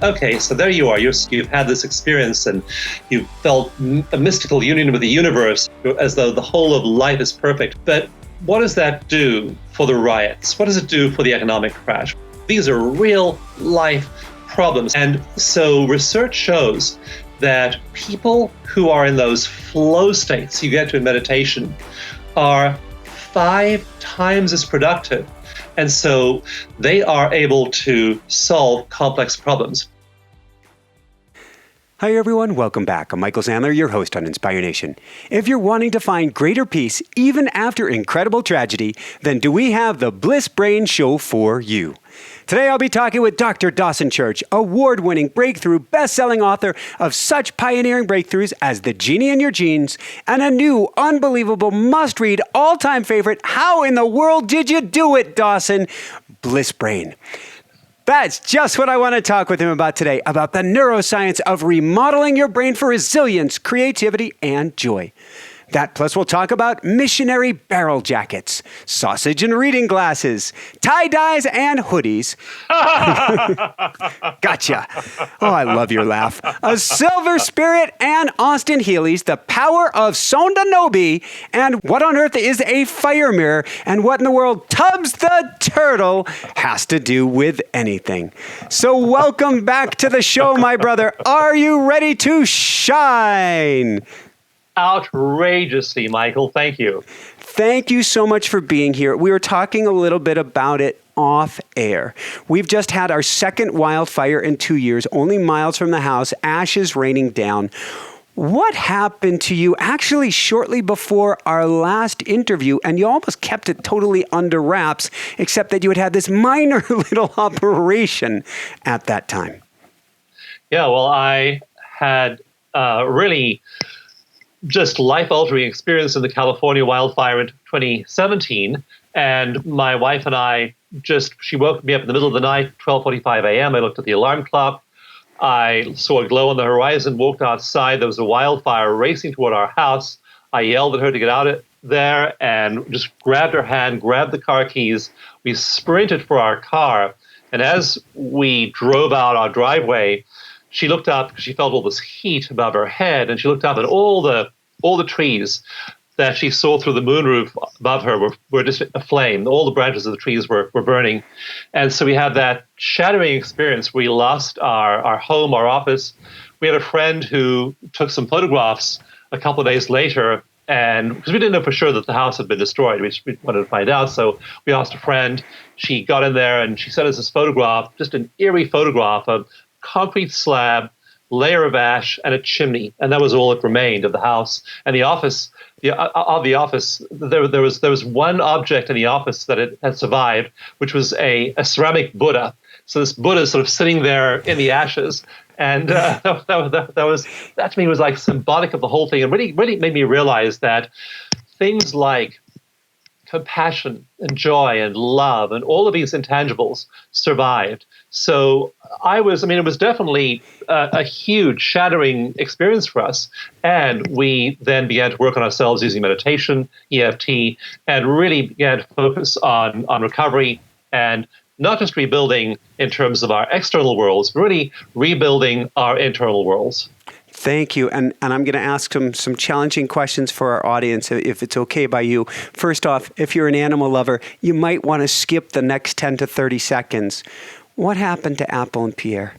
okay, so there you are. You've had this experience and you've felt a mystical union with the universe as though the whole of life is perfect. But what does that do for the riots? What does it do for the economic crash? These are real life problems. And so research shows that people who are in those flow states you get to in meditation are 5 times as productive. And so they are able to solve complex problems. Hi everyone, welcome back. I'm Michael Sandler, your host on Inspire Nation. If you're wanting to find greater peace even after incredible tragedy, then do we have the Bliss Brain show for you. Today I'll be talking with Dr. Dawson Church, award-winning breakthrough best-selling author of such pioneering breakthroughs as The Genie in Your Genes and a new, unbelievable, must-read, all-time favorite, How in the World Did You Do It, Dawson? Bliss Brain. That's just what I want to talk with him about today, about the neuroscience of remodeling your brain for resilience, creativity, and joy. That plus we'll talk about missionary barrel jackets, sausage and reading glasses, tie-dyes and hoodies. Gotcha. Oh, I love your laugh. A silver spirit and Austin Healy's The Power of Sonda Nobi, and what on earth is a fire mirror, and what in the world Tubbs the Turtle has to do with anything. So welcome back to the show, my brother. Are you ready to shine? Outrageously, Michael. Thank you. Thank you so much for being here. We were talking a little bit about it off air. We've just had our second wildfire in 2 years, only miles from the house, ashes raining down. What happened to you actually shortly before our last interview, and you almost kept it totally under wraps, except that you had had this minor little operation at that time? Yeah, well, I had really just life-altering experience in the California wildfire in 2017. And my wife and I she woke me up in the middle of the night, 12:45 a.m. I looked at the alarm clock. I saw a glow on the horizon, walked outside. There was a wildfire racing toward our house. I yelled at her to get out of there and just grabbed her hand, grabbed the car keys. We sprinted for our car. And as we drove out our driveway, she looked up because she felt all this heat above her head, and she looked up at all the trees that she saw through the moonroof above her were just aflame. All the branches of the trees were burning. And so we had that shattering experience. We lost our home, our office. We had a friend who took some photographs a couple of days later, and because we didn't know for sure that the house had been destroyed, we wanted to find out. So we asked a friend. She got in there and she sent us this photograph, just an eerie photograph of concrete slab, layer of ash, and a chimney, and that was all that remained of the house. And the office, there was one object in the office that had survived, which was a ceramic Buddha. So this Buddha is sort of sitting there in the ashes, and that to me was like symbolic of the whole thing, and really made me realize that things like compassion and joy and love and all of these intangibles survived. So it was definitely a huge shattering experience for us. And we then began to work on ourselves using meditation, EFT, and really began to focus on recovery and not just rebuilding in terms of our external worlds, but really rebuilding our internal worlds. Thank you. And I'm going to ask some challenging questions for our audience, if it's okay by you. First off, if you're an animal lover, you might want to skip the next 10 to 30 seconds. What happened to Apple and Pierre?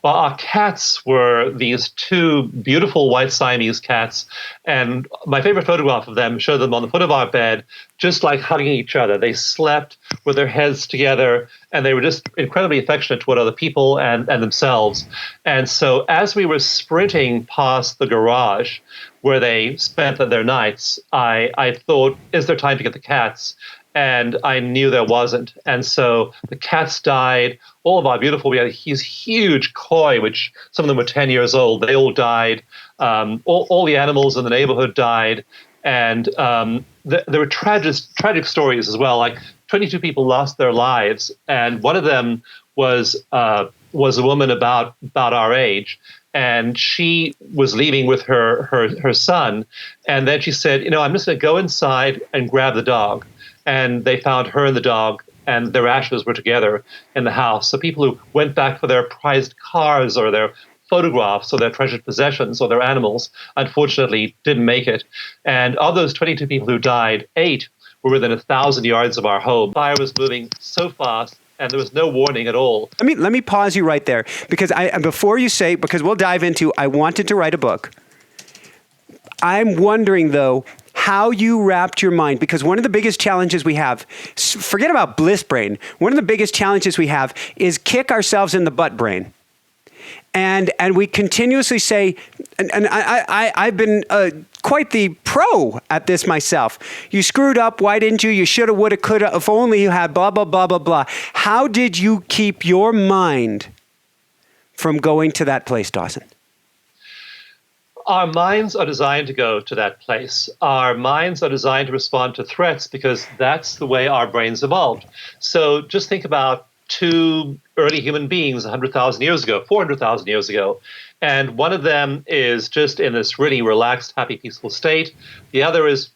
Well, our cats were these 2 beautiful white Siamese cats, and my favorite photograph of them showed them on the foot of our bed, just like hugging each other. They slept with their heads together, and they were just incredibly affectionate toward other people and themselves. And so as we were sprinting past the garage where they spent their nights, I thought, is there time to get the cats? And I knew there wasn't. And so the cats died. All of our we had these huge koi, which some of them were 10 years old. They all died. All the animals in the neighborhood died. And there were tragic stories as well. Like 22 people lost their lives. And one of them was a woman about our age. And she was leaving with her son. And then she said, I'm just going to go inside and grab the dog. And they found her and the dog and their ashes were together in the house. So people who went back for their prized cars or their photographs or their treasured possessions or their animals, unfortunately didn't make it. And of those 22 people who died, 8 were within 1,000 yards of our home. Fire was moving so fast, and there was no warning at all. Let me pause you right there, because before you say, because we'll dive into, I wanted to write a book. I'm wondering, though, how you wrapped your mind, because one of the biggest challenges we have, forget about Bliss Brain, one of the biggest challenges we have is kick ourselves in the butt brain. And we continuously say, and I've been quite the pro at this myself. You screwed up. Why didn't you? You shoulda, woulda, coulda. If only you had blah, blah, blah, blah, blah. How did you keep your mind from going to that place, Dawson? Our minds are designed to go to that place. Our minds are designed to respond to threats because that's the way our brains evolved. So just think about 2 early human beings 100,000 years ago, 400,000 years ago. And one of them is just in this really relaxed, happy, peaceful state. The other is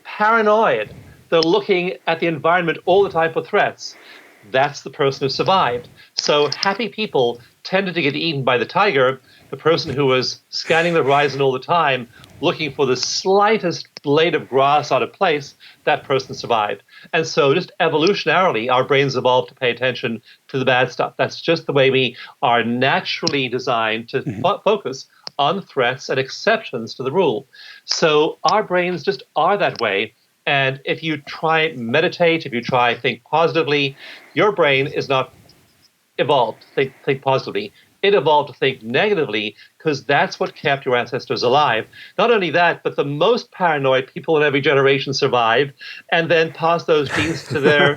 paranoid. They're looking at the environment all the time for threats. That's the person who survived. So happy people tended to get eaten by the tiger. The person who was scanning the horizon all the time, looking for the slightest blade of grass out of place, that person survived. And so just evolutionarily, our brains evolved to pay attention to the bad stuff. That's just the way we are naturally designed to focus on threats and exceptions to the rule. So our brains just are that way. And if you try meditate, if you try think positively, your brain is not evolved to think positively. It evolved to think negatively because that's what kept your ancestors alive. Not only that, but the most paranoid people in every generation survived and then passed those genes to their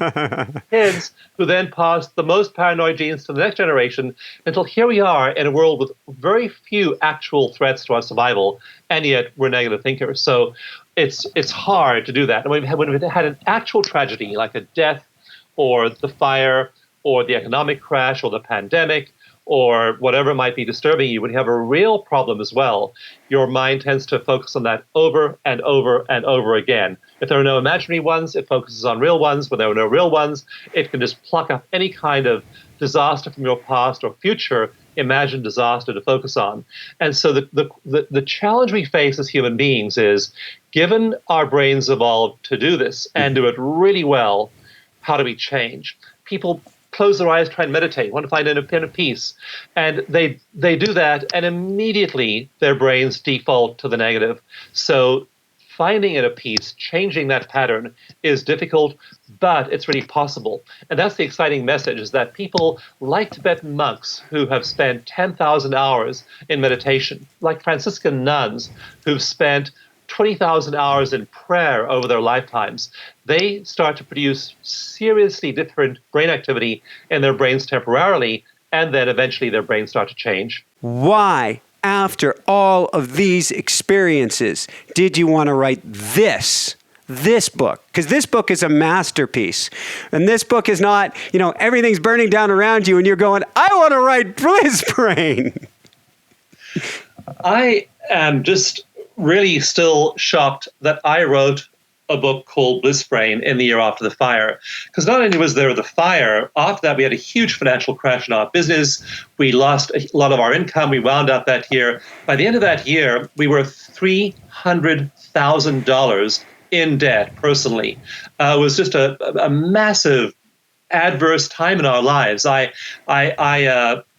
kids, who then passed the most paranoid genes to the next generation, until here we are in a world with very few actual threats to our survival, and yet we're negative thinkers. So it's hard to do that. And when we've had an actual tragedy like a death or the fire or the economic crash or the pandemic, or whatever might be disturbing you, when you have a real problem as well, your mind tends to focus on that over and over and over again. If there are no imaginary ones, it focuses on real ones. When there are no real ones, it can just pluck up any kind of disaster from your past or future imagined disaster to focus on. And so the challenge we face as human beings is, given our brains evolved to do this and do it really well, how do we change? People close their eyes, try and meditate, want to find inner peace. And they do that, and immediately their brains default to the negative. So finding inner peace, changing that pattern is difficult, but it's really possible. And that's the exciting message, is that people like Tibetan monks who have spent 10,000 hours in meditation, like Franciscan nuns who've spent 20,000 hours in prayer over their lifetimes, they start to produce seriously different brain activity in their brains temporarily, and then eventually their brains start to change. Why, after all of these experiences, did you want to write this book? Because this book is a masterpiece. And this book is not, everything's burning down around you and you're going, I want to write Bliss Brain. I am just really still shocked that I wrote a book called Bliss Brain in the year after the fire. Because not only was there the fire, after that we had a huge financial crash in our business. We lost a lot of our income. We wound up that year. By the end of that year, we were $300,000 in debt personally. It was just a massive adverse time in our lives. I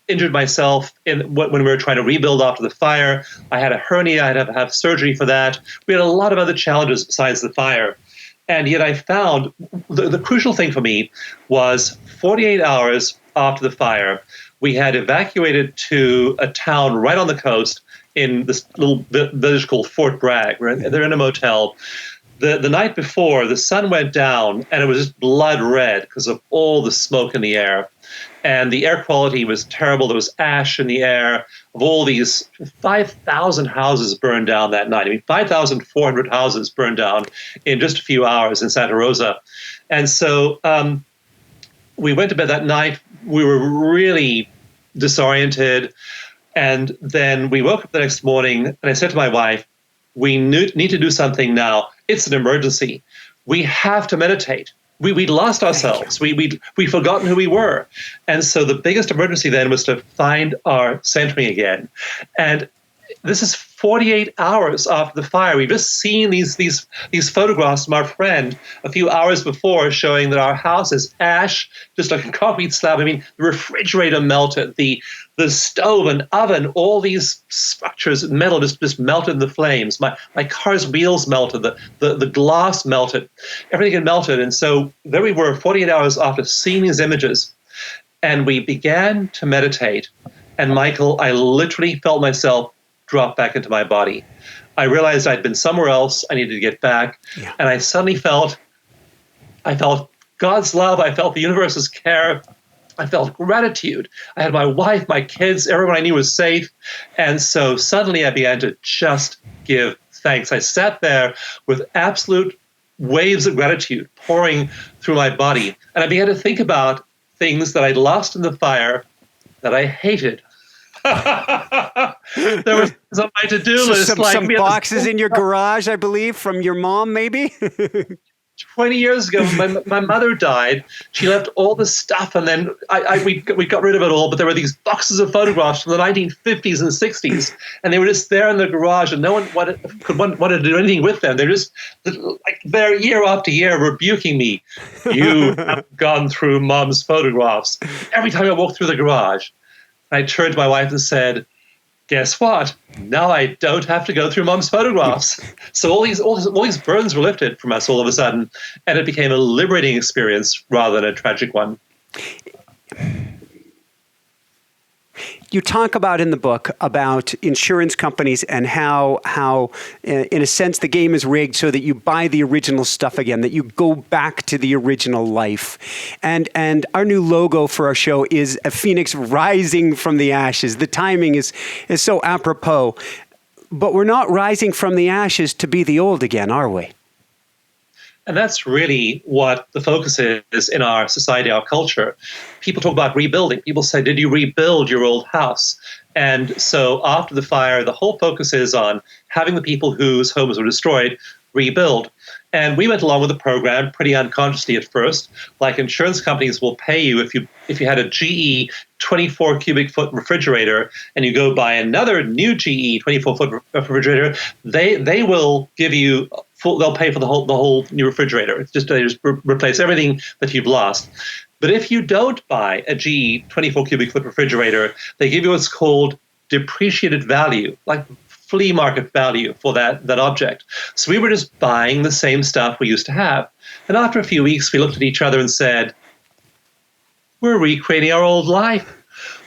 injured myself when we were trying to rebuild after the fire. I had a hernia. I had to have surgery for that. We had a lot of other challenges besides the fire. And yet I found the crucial thing for me was 48 hours after the fire, we had evacuated to a town right on the coast in this little village called Fort Bragg. They're in a motel. The night before, the sun went down, and it was just blood red because of all the smoke in the air. And the air quality was terrible. There was ash in the air. Of all these, 5,000 houses burned down that night. 5,400 houses burned down in just a few hours in Santa Rosa. And so we went to bed that night. We were really disoriented. And then we woke up the next morning, and I said to my wife, we need to do something now. It's an emergency. We have to meditate. We'd lost ourselves. We'd forgotten who we were. And so the biggest emergency then was to find our centering again. And this is 48 hours after the fire. We've just seen these photographs from our friend a few hours before showing that our house is ash, just like a concrete slab. I mean, the refrigerator melted, the stove and oven, all these structures, metal just melted in the flames. My car's wheels melted, the glass melted, everything had melted. And so there we were 48 hours after seeing these images, and we began to meditate. And Michael, I literally felt myself drop back into my body. I realized I'd been somewhere else. I needed to get back. Yeah. And I suddenly felt God's love. I felt the universe's care. I felt gratitude. I had my wife, my kids, everyone I knew was safe. And so suddenly I began to just give thanks. I sat there with absolute waves of gratitude pouring through my body. And I began to think about things that I'd lost in the fire that I hated. There was on my to-do list. Some boxes in your garage, I believe, from your mom, maybe? 20 years ago, my mother died. She left all the stuff, and then we got rid of it all, but there were these boxes of photographs from the 1950s and 60s, and they were just there in the garage, and no one wanted to do anything with them. They're just like there year after year rebuking me. You have gone through Mom's photographs. Every time I walked through the garage, I turned to my wife and said, guess what? Now I don't have to go through Mom's photographs. So all these burdens were lifted from us all of a sudden, and it became a liberating experience rather than a tragic one. You talk about in the book about insurance companies and how in a sense the game is rigged so that you buy the original stuff again, that you go back to the original life. And our new logo for our show is a phoenix rising from the ashes. The timing is so apropos. But we're not rising from the ashes to be the old again, are we? And that's really what the focus is in our society, our culture. People talk about rebuilding. People say, did you rebuild your old house? And so after the fire, the whole focus is on having the people whose homes were destroyed rebuild. And we went along with the program pretty unconsciously at first. Like insurance companies will pay you if you had a GE 24 cubic foot refrigerator and you go buy another new GE 24 foot refrigerator, they will give you they'll pay for the whole new refrigerator. It's just they just replace everything that you've lost. But if you don't buy a GE 24 cubic foot refrigerator, they give you what's called depreciated value, like flea market value for that object. So we were just buying the same stuff we used to have. And after a few weeks, we looked at each other and said, we're recreating our old life.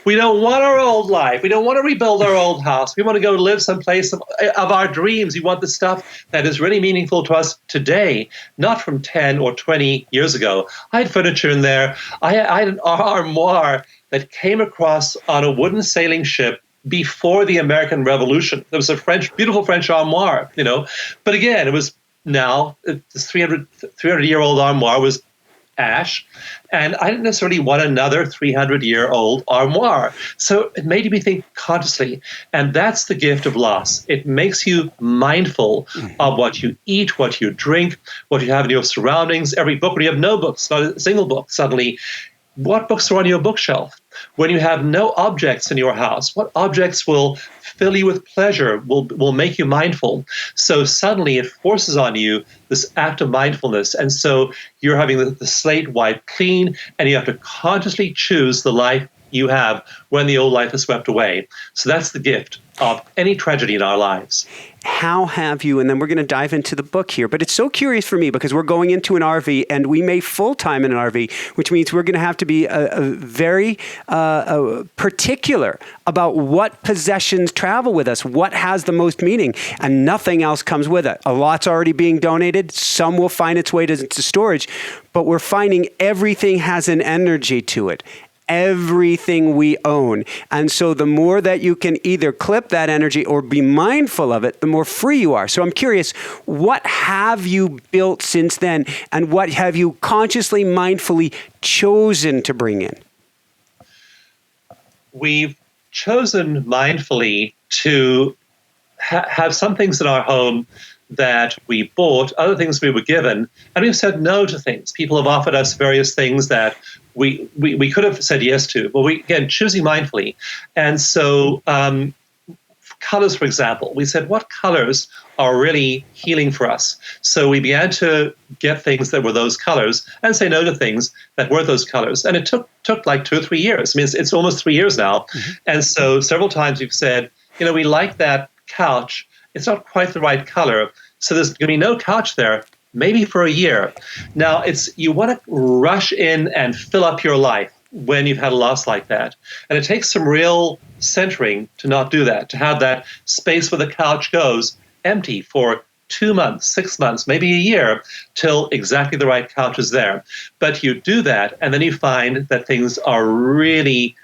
We don't want our old life. We don't want to rebuild our old house. We want to go live someplace of our dreams. We want the stuff that is really meaningful to us today, not from 10 or 20 years ago. I had furniture in there. I had an armoire that came across on a wooden sailing ship before the American Revolution. There was a beautiful French armoire, But again, it was now, this 300-year-old armoire was ash, and I didn't necessarily want another 300-year-old armoire. So it made me think consciously, and that's the gift of loss. It makes you mindful of what you eat, what you drink, what you have in your surroundings. Every book, when you have no books, not a single book, suddenly, what books are on your bookshelf? When you have no objects in your house, what objects will fill you with pleasure, will make you mindful? So suddenly it forces on you this act of mindfulness. And so you're having the slate wiped clean, and you have to consciously choose the life you have when the old life is swept away. So that's the gift of any tragedy in our lives. How have you, and then we're going to dive into the book here, but it's so curious for me because we're going into an RV and we may full-time in an RV, which means we're going to have to be very particular about what possessions travel with us, what has the most meaning, and nothing else comes with it. A lot's already being donated. Some will find its way to storage, but we're finding everything has an energy to it. Everything we own. And so the more that you can either clip that energy or be mindful of it, the more free you are. So I'm curious, what have you built since then? And what have you consciously, mindfully chosen to bring in? We've chosen mindfully to have some things in our home that we bought, other things we were given, and we've said no to things. People have offered us various things that we could have said yes to, but again, choosing mindfully. And so colors, for example, we said, what colors are really healing for us? So we began to get things that were those colors and say no to things that weren't those colors. And it took like 2 or 3 years. I mean, it's almost 3 years now. Mm-hmm. And so several times we've said, we like that couch. It's not quite the right color. So there's going to be no couch there, maybe for a year. Now, you want to rush in and fill up your life when you've had a loss like that. And it takes some real centering to not do that, to have that space where the couch goes empty for 2 months, 6 months, maybe a year, till exactly the right couch is there. But you do that, and then you find that things are really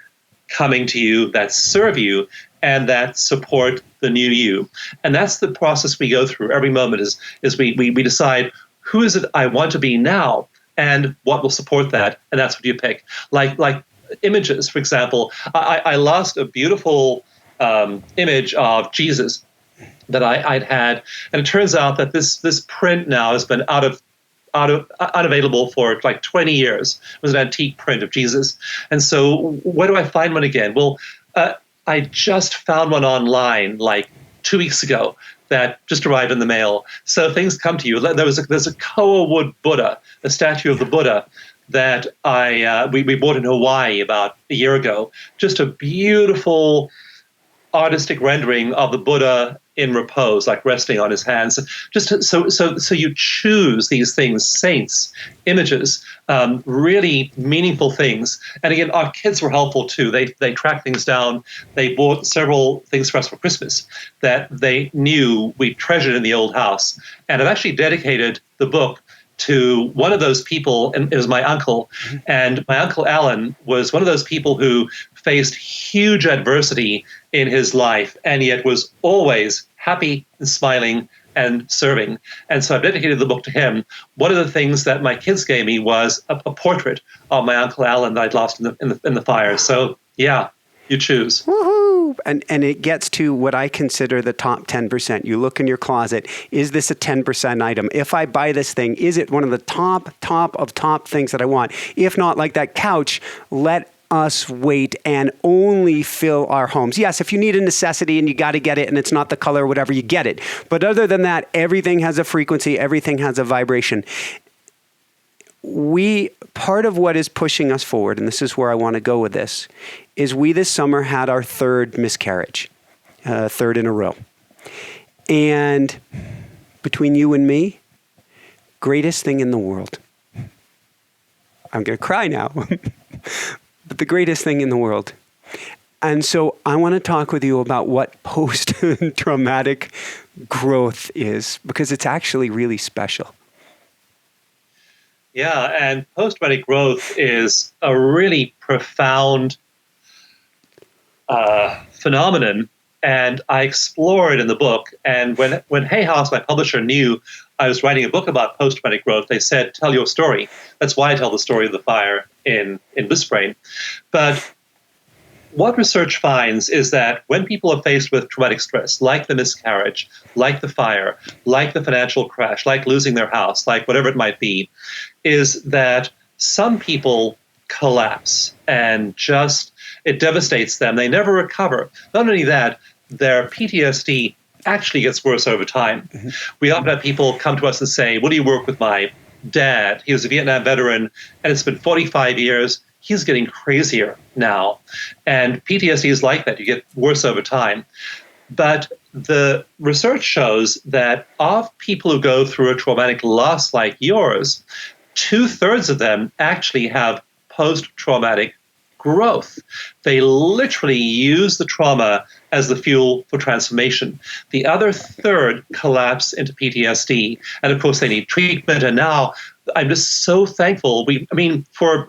coming to you that serve you and that support the new you. And that's the process we go through every moment is we decide, who is it I want to be now and what will support that, and that's what you pick. Like images, for example. I lost a beautiful image of Jesus that I'd had, and it turns out that this print now has been unavailable for like 20 years. It was an antique print of Jesus. And so where do I find one again? Well, I just found one online like 2 weeks ago that just arrived in the mail. So things come to you. There's a koa wood Buddha, a statue of the Buddha that we bought in Hawaii about a year ago. Just a beautiful artistic rendering of the Buddha in repose, like resting on his hands. Just so you choose these things, saints, images, really meaningful things. And again, our kids were helpful too. They tracked things down. They bought several things for us for Christmas that they knew we treasured in the old house. And I've actually dedicated the book to one of those people, and it was my uncle. And my Uncle Alan was one of those people who faced huge adversity in his life and yet was always happy and smiling and serving. And so I've dedicated the book to him. One of the things that my kids gave me was a portrait of my Uncle Alan that I'd lost in the fire. So yeah, you choose. Woohoo! And it gets to what I consider the top 10%. You look in your closet, is this a 10% item? If I buy this thing, is it one of the top things that I want? If not, like that couch, let us wait and only fill our homes. Yes, if you need a necessity and you got to get it and it's not the color or whatever, you get it. But other than that, everything has a frequency, everything has a vibration. Part of what is pushing us forward, and this is where I want to go with this, is we this summer had our third miscarriage, third in a row. And between you and me, greatest thing in the world. I'm going to cry now. But the greatest thing in the world. And so I want to talk with you about what post-traumatic growth is, because it's actually really special. Yeah, and post-traumatic growth is a really profound phenomenon, and I explore it in the book. And when Hay House, my publisher, knew I was writing a book about post-traumatic growth, they said, tell your story. That's why I tell the story of the fire in Bliss Brain. But what research finds is that when people are faced with traumatic stress, like the miscarriage, like the fire, like the financial crash, like losing their house, like whatever it might be, is that some people collapse and just, it devastates them. They never recover. Not only that, their PTSD actually gets worse over time. Mm-hmm. We often have people come to us and say, "Will you work with my dad? He was a Vietnam veteran, and it's been 45 years. He's getting crazier now." And PTSD is like that. You get worse over time. But the research shows that of people who go through a traumatic loss like yours, 2/3 of them actually have post-traumatic growth. They literally use the trauma as the fuel for transformation. The other third collapse into PTSD. And of course, they need treatment. And now I'm just so thankful. For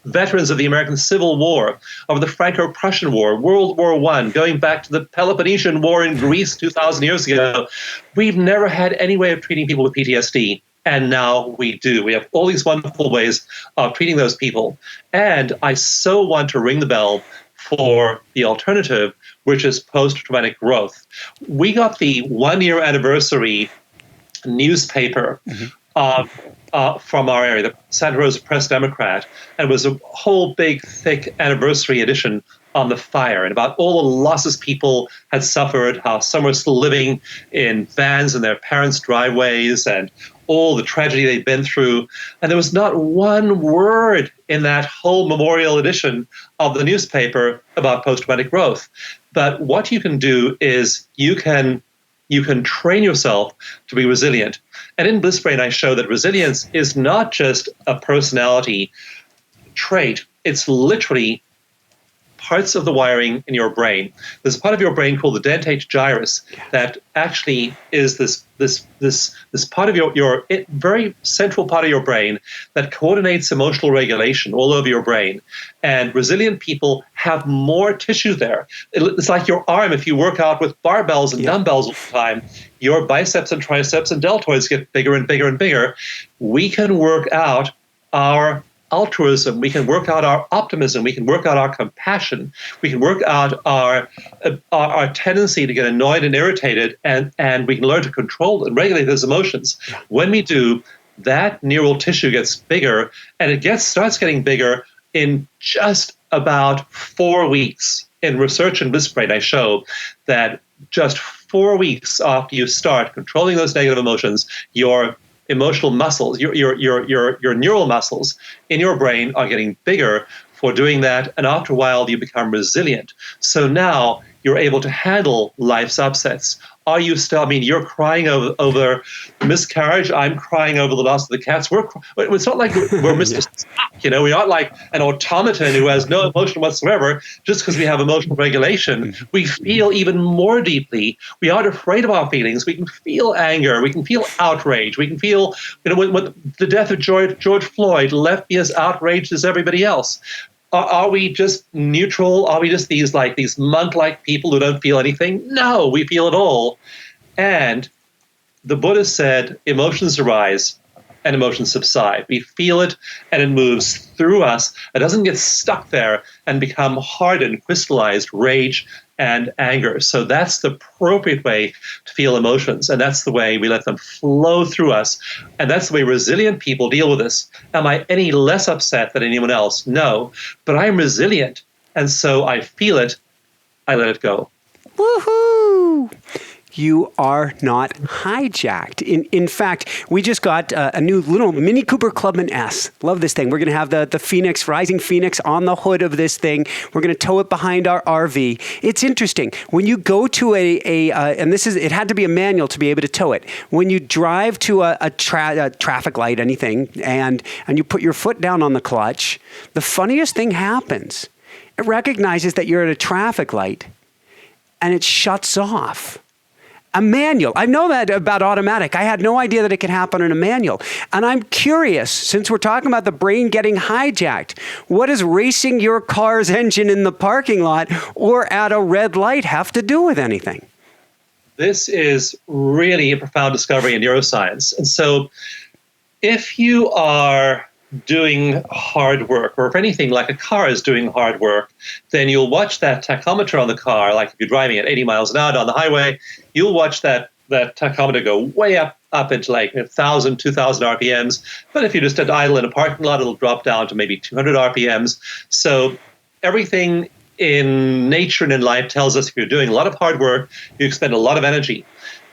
veterans of the American Civil War, of the Franco-Prussian War, World War I, going back to the Peloponnesian War in Greece 2,000 years ago, we've never had any way of treating people with PTSD. And now we do. We have all these wonderful ways of treating those people. And I so want to ring the bell for the alternative, which is post-traumatic growth. We got the 1-year anniversary newspaper from our area, the Santa Rosa Press Democrat, and it was a whole big, thick anniversary edition on the fire and about all the losses people had suffered, how some were still living in vans in their parents' driveways, and all the tragedy they'd been through. And there was not one word in that whole memorial edition of the newspaper about post-traumatic growth. But what you can do is you can train yourself to be resilient. And in Bliss Brain, I show that resilience is not just a personality trait. It's literally parts of the wiring in your brain. There's a part of your brain called the dentate gyrus that actually is this part of your very central part of your brain that coordinates emotional regulation all over your brain. And resilient people have more tissue there. It's like your arm. If you work out with barbells and dumbbells all the time, your biceps and triceps and deltoids get bigger and bigger and bigger. We can work out our altruism, we can work out our optimism, we can work out our compassion, we can work out our tendency to get annoyed and irritated, and we can learn to control and regulate those emotions. When we do, that neural tissue gets bigger, and it starts getting bigger in just about 4 weeks. In research in Bliss Brain, I show that just 4 weeks after you start controlling those negative emotions, your emotional muscles, your neural muscles in your brain are getting bigger for doing that. And after a while, you become resilient. So now you're able to handle life's upsets. Are you still, you're crying over miscarriage. I'm crying over the loss of the cats. It's not like we're Mr. Spock, we aren't like an automaton who has no emotion whatsoever. Just because we have emotional regulation, we feel even more deeply. We aren't afraid of our feelings. We can feel anger. We can feel outrage. We can feel, when the death of George Floyd left me as outraged as everybody else. Are we just neutral? Are we just these monk-like people who don't feel anything? No, we feel it all. And the Buddha said emotions arise and emotions subside. We feel it and it moves through us. It doesn't get stuck there and become hardened, crystallized rage and anger. So that's the appropriate way to feel emotions. And that's the way we let them flow through us. And that's the way resilient people deal with this. Am I any less upset than anyone else? No. But I'm resilient. And so I feel it. I let it go. Woohoo! You are not hijacked. In fact, we just got a new little Mini Cooper Clubman S. Love this thing. We're going to have the Phoenix, Rising Phoenix on the hood of this thing. We're going to tow it behind our RV. It's interesting. When you go to and it had to be a manual to be able to tow it. When you drive to a traffic light, anything, and you put your foot down on the clutch, the funniest thing happens. It recognizes that you're at a traffic light, and it shuts off. A manual. I know that about automatic. I had no idea that it could happen in a manual. And I'm curious, since we're talking about the brain getting hijacked, what does racing your car's engine in the parking lot or at a red light have to do with anything? This is really a profound discovery in neuroscience. And so if you are doing hard work, or if anything like a car is doing hard work, then you'll watch that tachometer on the car, like if you're driving at 80 miles an hour down the highway, you'll watch that tachometer go way up into like 1,000, 2,000 RPMs. But if you just idle in a parking lot, it'll drop down to maybe 200 RPMs. So everything in nature and in life tells us if you're doing a lot of hard work, you expend a lot of energy.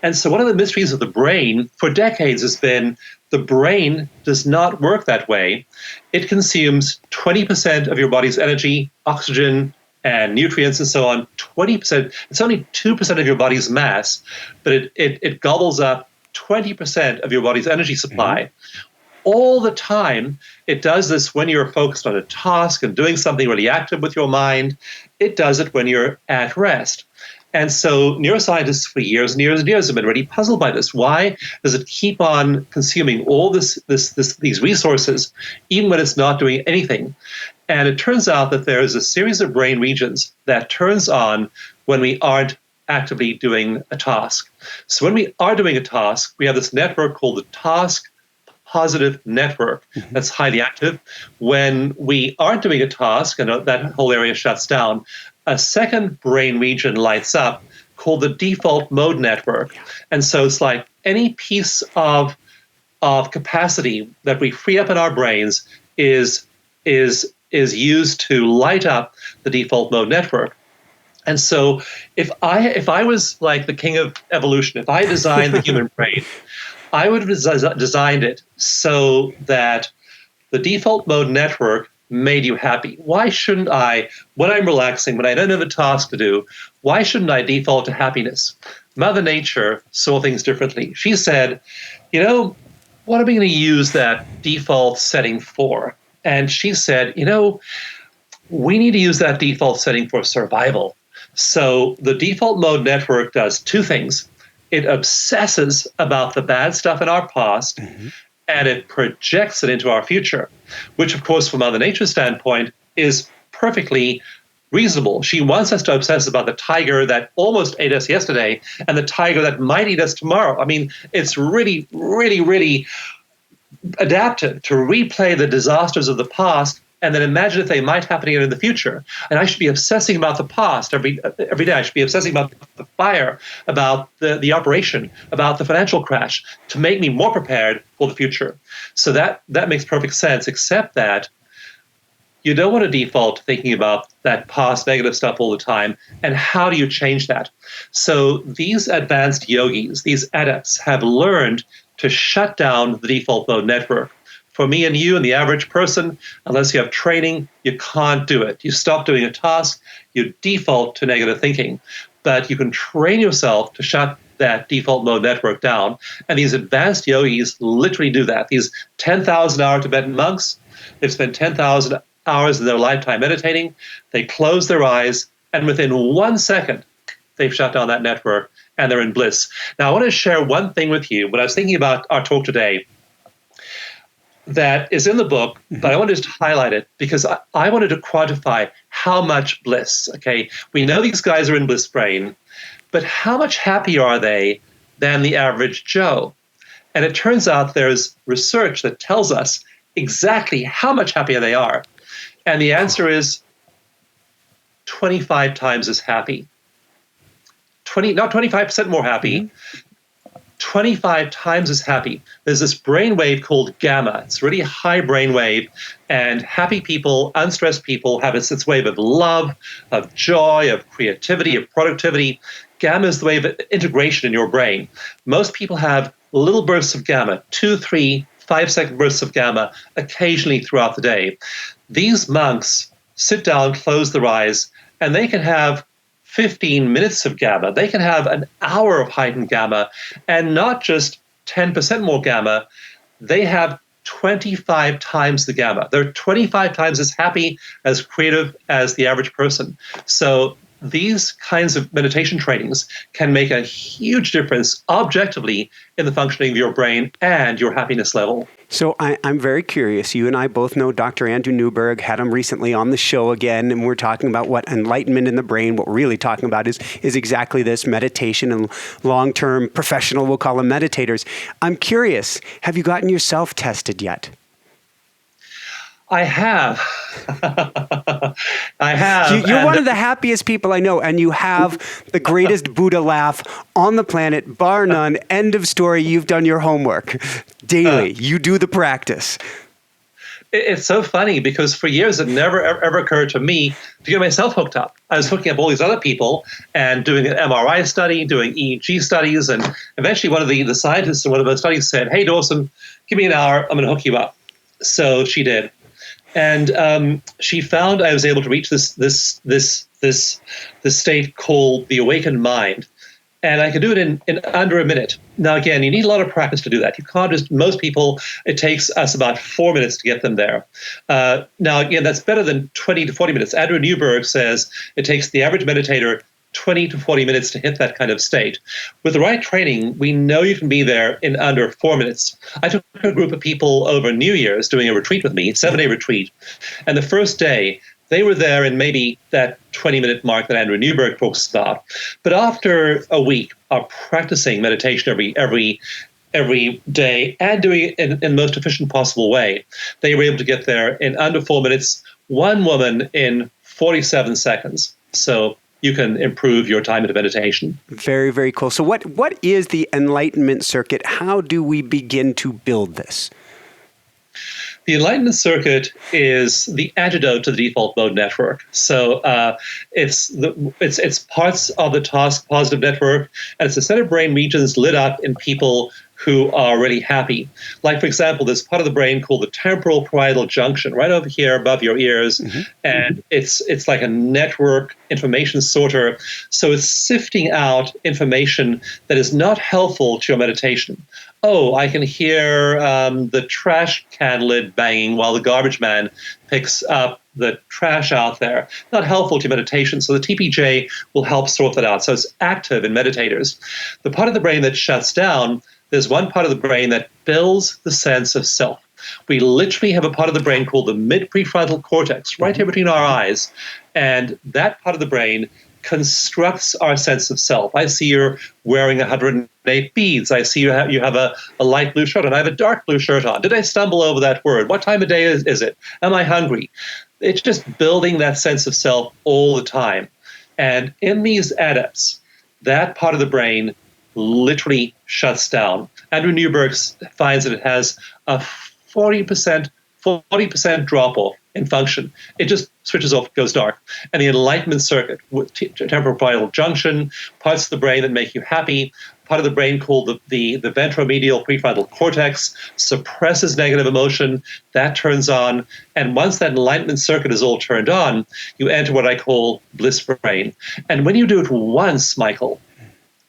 And so one of the mysteries of the brain for decades has been the brain does not work that way. It consumes 20% of your body's energy, oxygen, and nutrients and so on. 20%. It's only 2% of your body's mass, but it gobbles up 20% of your body's energy supply. All the time. It does this when you're focused on a task and doing something really active with your mind. It does it when you're at rest. And so neuroscientists for years and years and years have been really puzzled by this. Why does it keep on consuming all these resources, even when it's not doing anything? And it turns out that there is a series of brain regions that turns on when we aren't actively doing a task. So when we are doing a task, we have this network called the task positive network that's highly active. When we aren't doing a task and that whole area shuts down, a second brain region lights up called the default mode network. And so it's like any piece of capacity that we free up in our brains is used to light up the default mode network. And so if I was like the king of evolution, if I designed the human brain, I would have designed it so that the default mode network made you happy. Why shouldn't I, when I'm relaxing, when I don't have a task to do, why shouldn't I default to happiness? Mother Nature saw things differently. She said, what are we going to use that default setting for? And she said, we need to use that default setting for survival. So the default mode network does two things. It obsesses about the bad stuff in our past, and it projects it into our future, which, of course, from Mother Nature's standpoint, is perfectly reasonable. She wants us to obsess about the tiger that almost ate us yesterday and the tiger that might eat us tomorrow. I mean, it's really, really, really adaptive to replay the disasters of the past and then imagine if they might happen again in the future. And I should be obsessing about the past every day. I should be obsessing about the fire, about the operation, about the financial crash to make me more prepared for the future. So that makes perfect sense, except that you don't want to default to thinking about that past negative stuff all the time. And how do you change that? So these advanced yogis, these adepts, have learned to shut down the default mode network. For me and you and the average person, unless you have training, you can't do it. You stop doing a task, you default to negative thinking. But you can train yourself to shut that default mode network down. And these advanced yogis literally do that. These 10,000-hour Tibetan monks, they've spent 10,000 hours in their lifetime meditating. They close their eyes, and within 1 second, they've shut down that network, and they're in bliss. Now, I want to share one thing with you. When I was thinking about our talk today, that is in the book, but I wanted to highlight it because I wanted to quantify how much bliss. Okay, we know these guys are in Bliss Brain, but how much happier are they than the average Joe? And it turns out there's research that tells us exactly how much happier they are. And the answer is 25 times as happy. Not 25% more happy, 25 times as happy. There's this brainwave called gamma. It's a really high brainwave, and happy people, unstressed people have its wave of love, of joy, of creativity, of productivity. Gamma is the wave of integration in your brain. Most people have little bursts of gamma, 2, 3, 5-second bursts of gamma occasionally throughout the day. These monks sit down, close their eyes, and they can have 15 minutes of gamma. They can have an hour of heightened gamma, and not just 10% more gamma. They have 25 times the gamma. They're 25 times as happy, as creative as the average person. So these kinds of meditation trainings can make a huge difference objectively in the functioning of your brain and your happiness level. So I'm very curious. You and I both know Dr. Andrew Newberg, had him recently on the show again, and we're talking about what enlightenment in the brain. What we're really talking about is exactly this: meditation and long-term professional, we'll call them meditators. I'm curious, have you gotten yourself tested yet? I have. I have. You're one of the happiest people I know, and you have the greatest Buddha laugh on the planet, bar none. End of story. You've done your homework daily. You do the practice. It's so funny because for years it never ever occurred to me to get myself hooked up. I was hooking up all these other people and doing an MRI study, doing EEG studies, and eventually one of the scientists in one of those studies said, "Hey, Dawson, give me an hour. I'm going to hook you up." So she did. And she found I was able to reach this state called the awakened mind, and I could do it in under a minute. Now, again, you need a lot of practice to do that. You can't just, most people, it takes us about 4 minutes to get them there. Now, again, that's better than 20 to 40 minutes. Andrew Newberg says it takes the average meditator 20 to 40 minutes to hit that kind of state. With the right training, we know you can be there in under 4 minutes. I took a group of people over New Year's doing a retreat with me, 7-day retreat. And the first day, they were there in maybe that 20-minute mark that Andrew Newberg talks about. But after a week of practicing meditation every day and doing it in the most efficient possible way, they were able to get there in under 4 minutes, one woman in 47 seconds. So you can improve your time into meditation. Very, very cool. So what is the Enlightenment Circuit? How do we begin to build this? The Enlightenment Circuit is the antidote to the default mode network. So it's parts of the task positive network, and it's a set of brain regions lit up in people who are really happy. Like, for example, there's part of the brain called the temporal parietal junction, right over here above your ears, and it's like a network information sorter. So it's sifting out information that is not helpful to your meditation. Oh, I can hear the trash can lid banging while the garbage man picks up the trash out there. Not helpful to meditation. So the TPJ will help sort that out. So it's active in meditators. The part of the brain that shuts down, there's one part of the brain that builds the sense of self. We literally have a part of the brain called the mid-prefrontal cortex, right here between our eyes. And that part of the brain constructs our sense of self. I see you're wearing 108 beads. I see you have a light blue shirt on. I have a dark blue shirt on. Did I stumble over that word? What time of day is it? Am I hungry? It's just building that sense of self all the time. And in these adepts, that part of the brain literally shuts down. Andrew Newberg finds that it has a 40% drop-off in function. It just switches off, goes dark. And the Enlightenment Circuit, with temporal parietal junction, parts of the brain that make you happy, part of the brain called the ventromedial prefrontal cortex, suppresses negative emotion, that turns on. And once that Enlightenment Circuit is all turned on, you enter what I call Bliss Brain. And when you do it once, Michael,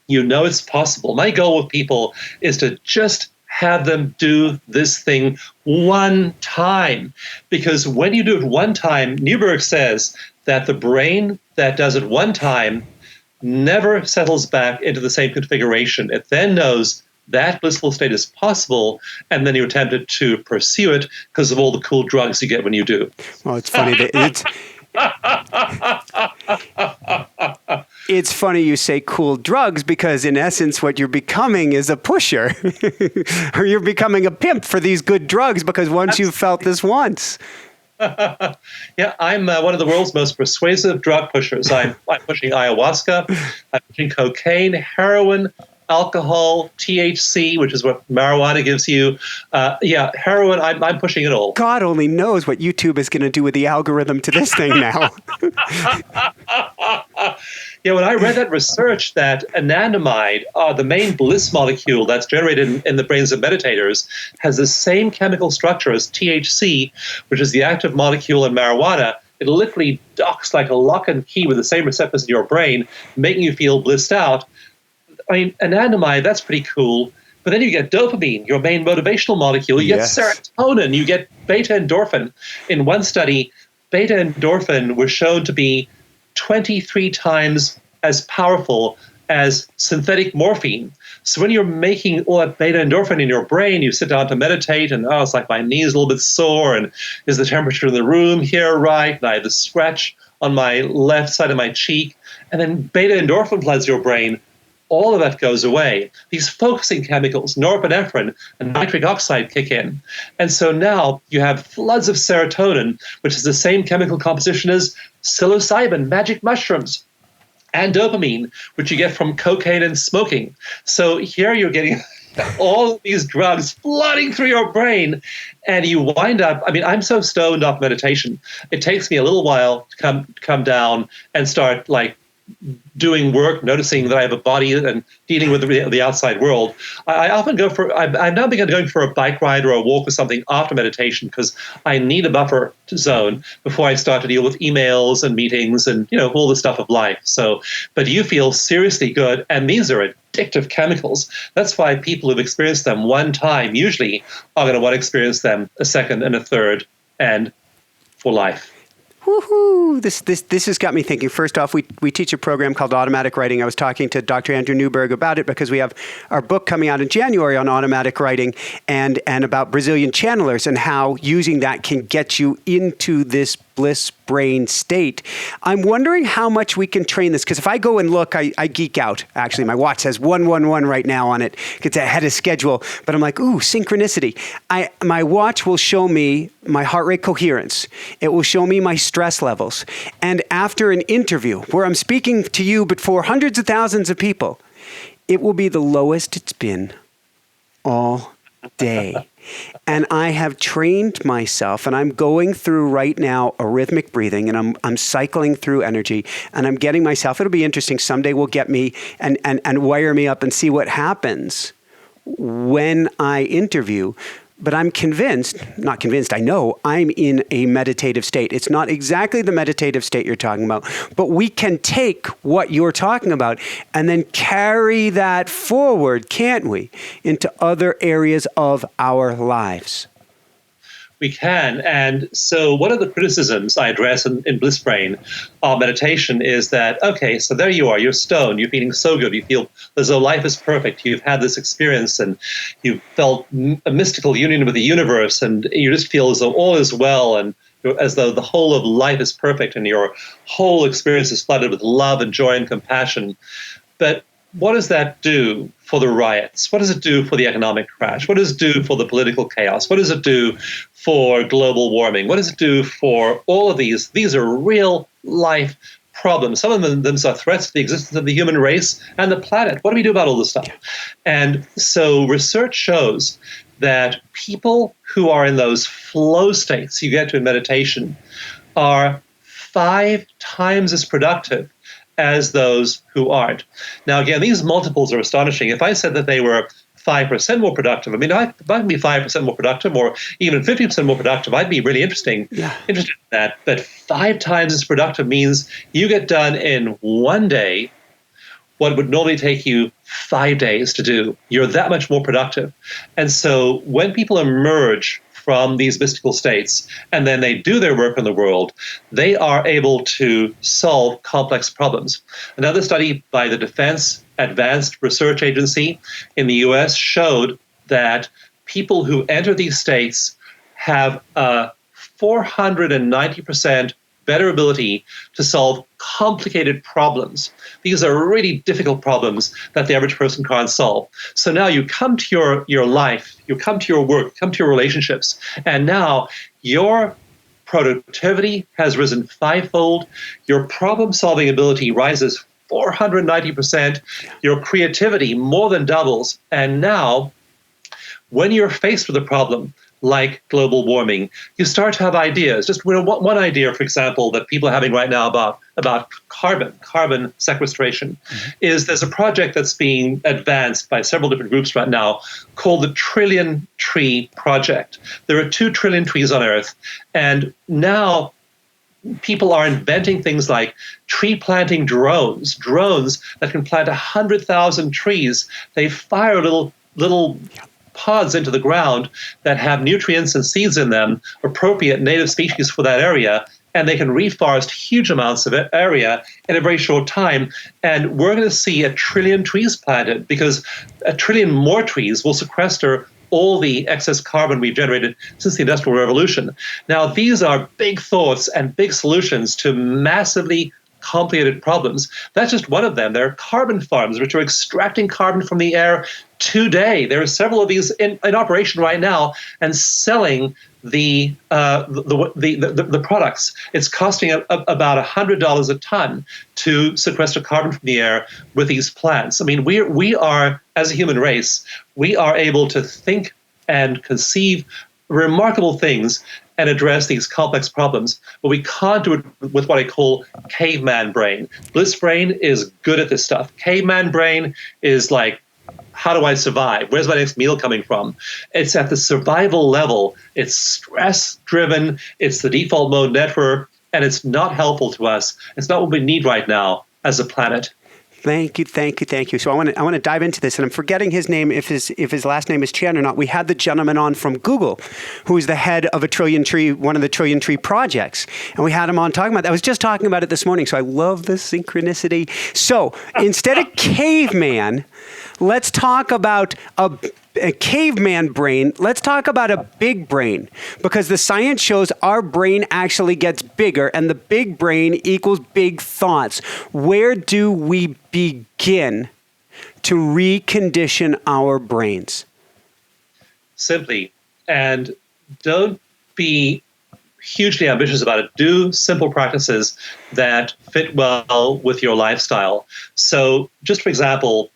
you know it's possible. My goal with people is to just have them do this thing one time. Because when you do it one time, Newberg says that the brain that does it one time never settles back into the same configuration. It then knows that blissful state is possible, and then you're tempted to pursue it because of all the cool drugs you get when you do. Well, it's funny that it's funny you say cool drugs, because in essence what you're becoming is a pusher or you're becoming a pimp for these good drugs, because once you've felt this once. Yeah, I'm one of the world's most persuasive drug pushers. I'm pushing ayahuasca, I'm pushing cocaine, heroin, alcohol, THC, which is what marijuana gives you. Heroin, I'm pushing it all. God only knows what YouTube is going to do with the algorithm to this thing now. Yeah, when I read that research that anandamide, the main bliss molecule that's generated in the brains of meditators, has the same chemical structure as THC, which is the active molecule in marijuana. It literally docks like a lock and key with the same receptors in your brain, making you feel blissed out. I mean, anandamide, that's pretty cool. But then you get dopamine, your main motivational molecule. You get serotonin, you get beta endorphin. In one study, beta endorphin was shown to be 23 times as powerful as synthetic morphine. So when you're making all that beta endorphin in your brain, you sit down to meditate, and it's like my knee's a little bit sore, and is the temperature in the room here right? And I have the scratch on my left side of my cheek. And then beta endorphin floods your brain. All of that goes away. These focusing chemicals, norepinephrine and nitric oxide, kick in. And so now you have floods of serotonin, which is the same chemical composition as psilocybin, magic mushrooms, and dopamine, which you get from cocaine and smoking. So here you're getting all of these drugs flooding through your brain, and you wind up, I mean, I'm so stoned off meditation. It takes me a little while to come down and start like doing work, noticing that I have a body and dealing with the outside world. I often go for, I've now begun going for a bike ride or a walk or something after meditation, because I need a buffer zone before I start to deal with emails and meetings and, all the stuff of life. So, but you feel seriously good, and these are addictive chemicals. That's why people who've experienced them one time usually are going to want to experience them a second and a third and for life. Woohoo! This has got me thinking. First off, we teach a program called Automatic Writing. I was talking to Dr. Andrew Newberg about it because we have our book coming out in January on automatic writing and about Brazilian channelers and how using that can get you into this bliss brain state. I'm wondering how much we can train this, because if I go and look, I geek out. Actually, my watch says 111 right now on it. It's ahead of schedule, but I'm like, ooh, synchronicity. My watch will show me my heart rate coherence. It will show me my stress levels. And after an interview where I'm speaking to you before hundreds of thousands of people, it will be the lowest it's been all day. And I have trained myself, and I'm going through right now a rhythmic breathing, and I'm cycling through energy, and I'm getting myself, it'll be interesting, someday we'll get me and wire me up and see what happens when I interview. But I'm not convinced, I know I'm in a meditative state. It's not exactly the meditative state you're talking about, but we can take what you're talking about and then carry that forward, can't we, into other areas of our lives? We can. And so one of the criticisms I address in Bliss Brain of meditation is that, okay, so there you are, you're stoned, you're feeling so good, you feel as though life is perfect, you've had this experience and you've felt a mystical union with the universe, and you just feel as though all is well, and as though the whole of life is perfect and your whole experience is flooded with love and joy and compassion. But what does that do for the riots? What does it do for the economic crash? What does it do for the political chaos? What does it do for global warming? What does it do for all of these? These are real life problems. Some of them are threats to the existence of the human race and the planet. What do we do about all this stuff? And so research shows that people who are in those flow states you get to in meditation are 5 times as productive as those who aren't. Now, again, these multiples are astonishing. If I said that they were 5% more productive, I mean, if I can be 5% more productive or even 50% more productive, I'd be really interested in that. But 5 times as productive means you get done in one day what would normally take you 5 days to do. You're that much more productive. And so when people emerge from these mystical states, and then they do their work in the world, they are able to solve complex problems. Another study by the Defense Advanced Research Agency in the US showed that people who enter these states have a 490% better ability to solve complicated problems. These are really difficult problems that the average person can't solve. So now you come to your life, you come to your work, come to your relationships, and now your productivity has risen 5-fold, your problem-solving ability rises 490%, your creativity more than doubles, and now when you're faced with a problem, like global warming, you start to have ideas. Just one idea, for example, that people are having right now about carbon sequestration, is there's a project that's being advanced by several different groups right now called the Trillion Tree Project. There are 2 trillion trees on Earth, and now people are inventing things like tree planting drones that can plant 100,000 trees. They fire little pods into the ground that have nutrients and seeds in them, appropriate native species for that area, and they can reforest huge amounts of area in a very short time. And we're going to see 1 trillion trees planted, because 1 trillion more trees will sequester all the excess carbon we've generated since the Industrial Revolution. Now, these are big thoughts and big solutions to massively complicated problems. That's just one of them. There are carbon farms which are extracting carbon from the air today. There are several of these in operation right now and selling the products. It's costing about $100 a ton to sequester carbon from the air with these plants. I mean, we are, as a human race, we are able to think and conceive remarkable things and address these complex problems, but we can't do it with what I call caveman brain. Bliss Brain is good at this stuff. Caveman brain is like, how do I survive? Where's my next meal coming from? It's at the survival level. It's stress-driven. It's the default mode network, and it's not helpful to us. It's not what we need right now as a planet. Thank you. So I want to dive into this, and I'm forgetting his name, if his last name is Chen or not. We had the gentleman on from Google, who is the head of one of the Trillion Tree projects, and we had him on talking about that. I was just talking about it this morning, so I love the synchronicity. So instead of caveman, let's talk about a caveman brain. Let's talk about a big brain, because the science shows our brain actually gets bigger, and the big brain equals big thoughts. Where do we begin to recondition our brains? Simply, and don't be hugely ambitious about it. Do simple practices that fit well with your lifestyle. So just for example,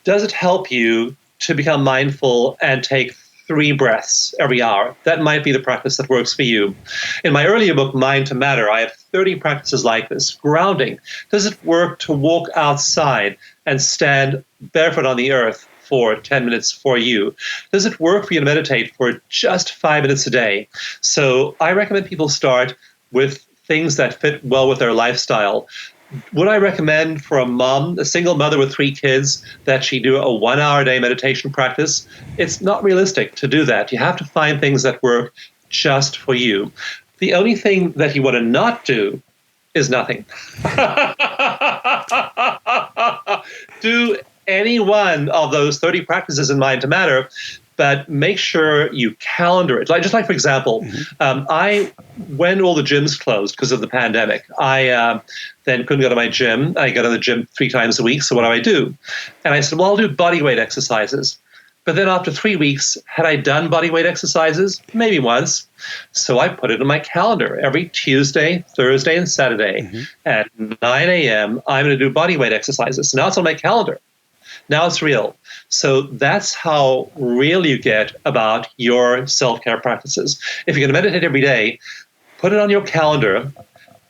does it help you to become mindful and take 3 breaths every hour? That might be the practice that works for you. In my earlier book, Mind to Matter, I have 30 practices like this. Grounding. Does it work to walk outside and stand barefoot on the earth for 10 minutes for you? Does it work for you to meditate for just 5 minutes a day? So I recommend people start with things that fit well with their lifestyle. Would I recommend for a mom, a single mother with 3 kids, that she do a 1-hour a day meditation practice? It's not realistic to do that. You have to find things that work just for you. The only thing that you want to not do is nothing. Do any one of those 30 practices in Mind to Matter, but make sure you calendar it. Just like for example, when all the gyms closed because of the pandemic, I then couldn't go to my gym. I go to the gym 3 times a week, so what do? And I said, well, I'll do body weight exercises. But then after 3 weeks, had I done body weight exercises? Maybe once. So I put it in my calendar. Every Tuesday, Thursday, and Saturday at 9 a.m., I'm going to do body weight exercises. So now it's on my calendar. Now it's real. So that's how real you get about your self-care practices. If you're going to meditate every day, put it on your calendar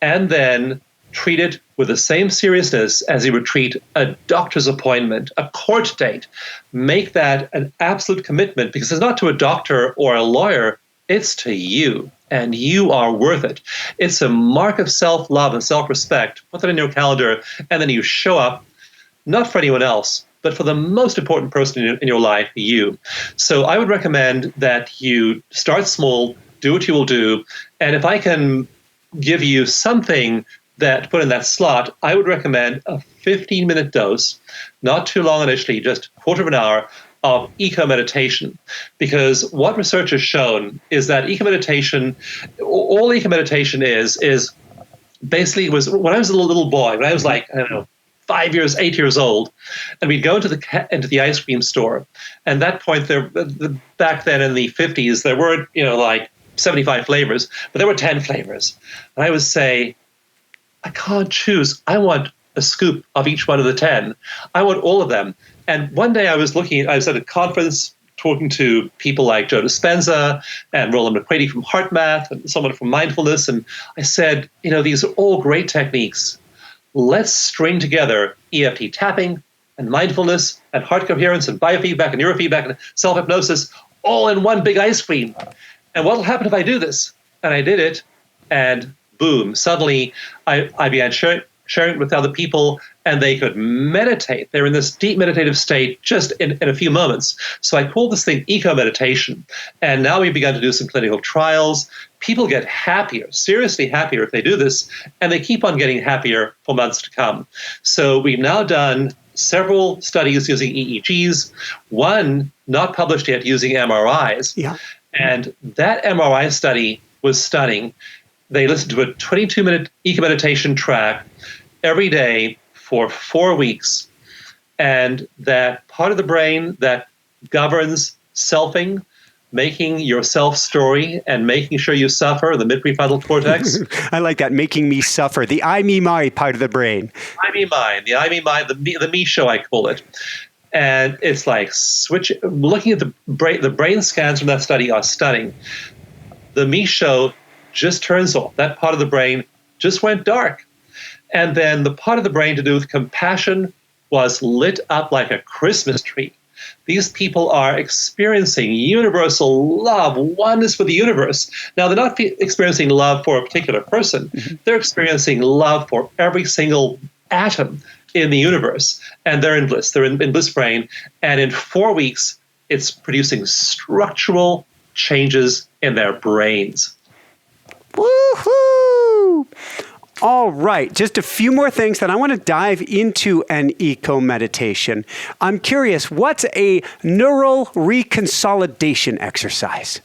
and then treat it with the same seriousness as you would treat a doctor's appointment, a court date. Make that an absolute commitment, because it's not to a doctor or a lawyer, it's to you, and you are worth it. It's a mark of self-love and self-respect. Put that in your calendar, and then you show up, not for anyone else, but for the most important person in your life, you. So I would recommend that you start small, do what you will do, and if I can give you something that put in that slot, I would recommend a 15-minute dose, not too long initially, just a quarter of an hour of eco-meditation. Because what research has shown is that eco-meditation, all eco-meditation is basically was, when I was a little boy, when I was like, I don't know, 8 years old, and we'd go into the ice cream store. And at that point, back then in the 50s, there weren't, like 75 flavors, but there were 10 flavors. And I would say, I can't choose. I want a scoop of each one of the 10. I want all of them. And one day I was at a conference talking to people like Joe Dispenza and Roland McCready from HeartMath and someone from Mindfulness. And I said, these are all great techniques. Let's string together EFT tapping and mindfulness and heart coherence and biofeedback and neurofeedback and self-hypnosis all in one big ice cream. And what will happen if I do this? And I did it, and boom, suddenly I began sharing it with other people, and they could meditate. They're in this deep meditative state just in a few moments. So I call this thing eco-meditation. And now we've begun to do some clinical trials. People get happier, seriously happier if they do this, and they keep on getting happier for months to come. So we've now done several studies using EEGs, one not published yet using MRIs. Yeah. And that MRI study was stunning. They listened to a 22-minute eco-meditation track every day for 4 weeks. And that part of the brain that governs selfing, making your self-story and making sure you suffer, the mid-prefrontal cortex. I like that, making me suffer, the I, me, my part of the brain. The me show, I call it. And it's like looking at the brain scans from that study are stunning. The me show just turns off. That part of the brain just went dark. And then the part of the brain to do with compassion was lit up like a Christmas tree. These people are experiencing universal love, oneness with the universe. Now, they're not experiencing love for a particular person. Mm-hmm. They're experiencing love for every single atom in the universe. And they're in bliss. They're in Bliss Brain. And in 4 weeks, it's producing structural changes in their brains. Woohoo! All right, just a few more things that I want to dive into an eco-meditation. I'm curious, what's a neural reconsolidation exercise?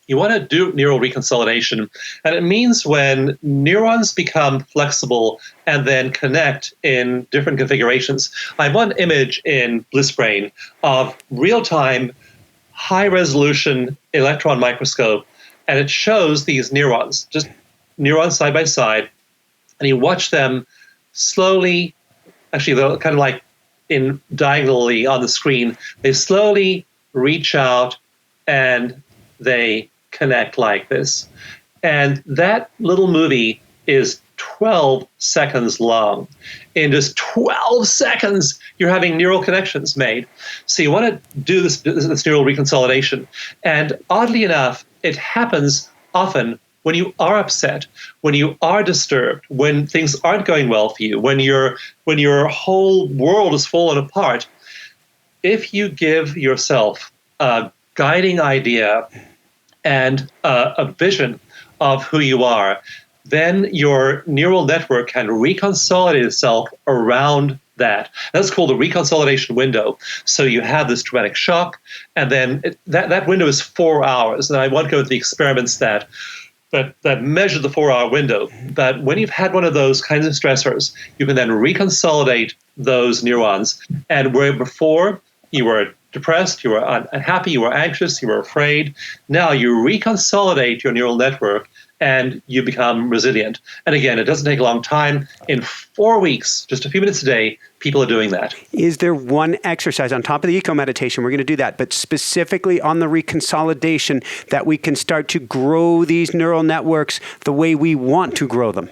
You want to do neural reconsolidation, and it means when neurons become flexible and then connect in different configurations. I have one image in Bliss Brain of real-time, high-resolution electron microscope, And it shows these neurons, just neurons side by side, and you watch them slowly, actually they're kind of like in diagonally on the screen, they slowly reach out and they connect like this. And that little movie is 12 seconds long. In just 12 seconds, you're having neural connections made. So you want to do this neural reconsolidation. And oddly enough, it happens often when you are upset, when you are disturbed, when things aren't going well for you, when your whole world is falling apart. If you give yourself a guiding idea and a vision of who you are, then your neural network can reconsolidate itself around that. That's called the reconsolidation window. So you have this traumatic shock, and then that window is 4 hours. And I won't go into the experiments that measure the 4-hour window. But when you've had one of those kinds of stressors, you can then reconsolidate those neurons. And where before you were depressed, you were unhappy, you were anxious, you were afraid, now you reconsolidate your neural network and you become resilient. And again, it doesn't take a long time. In 4 weeks, just a few minutes a day, people are doing that. Is there one exercise on top of the eco meditation, we're going to do that, but specifically on the reconsolidation that we can start to grow these neural networks the way we want to grow them?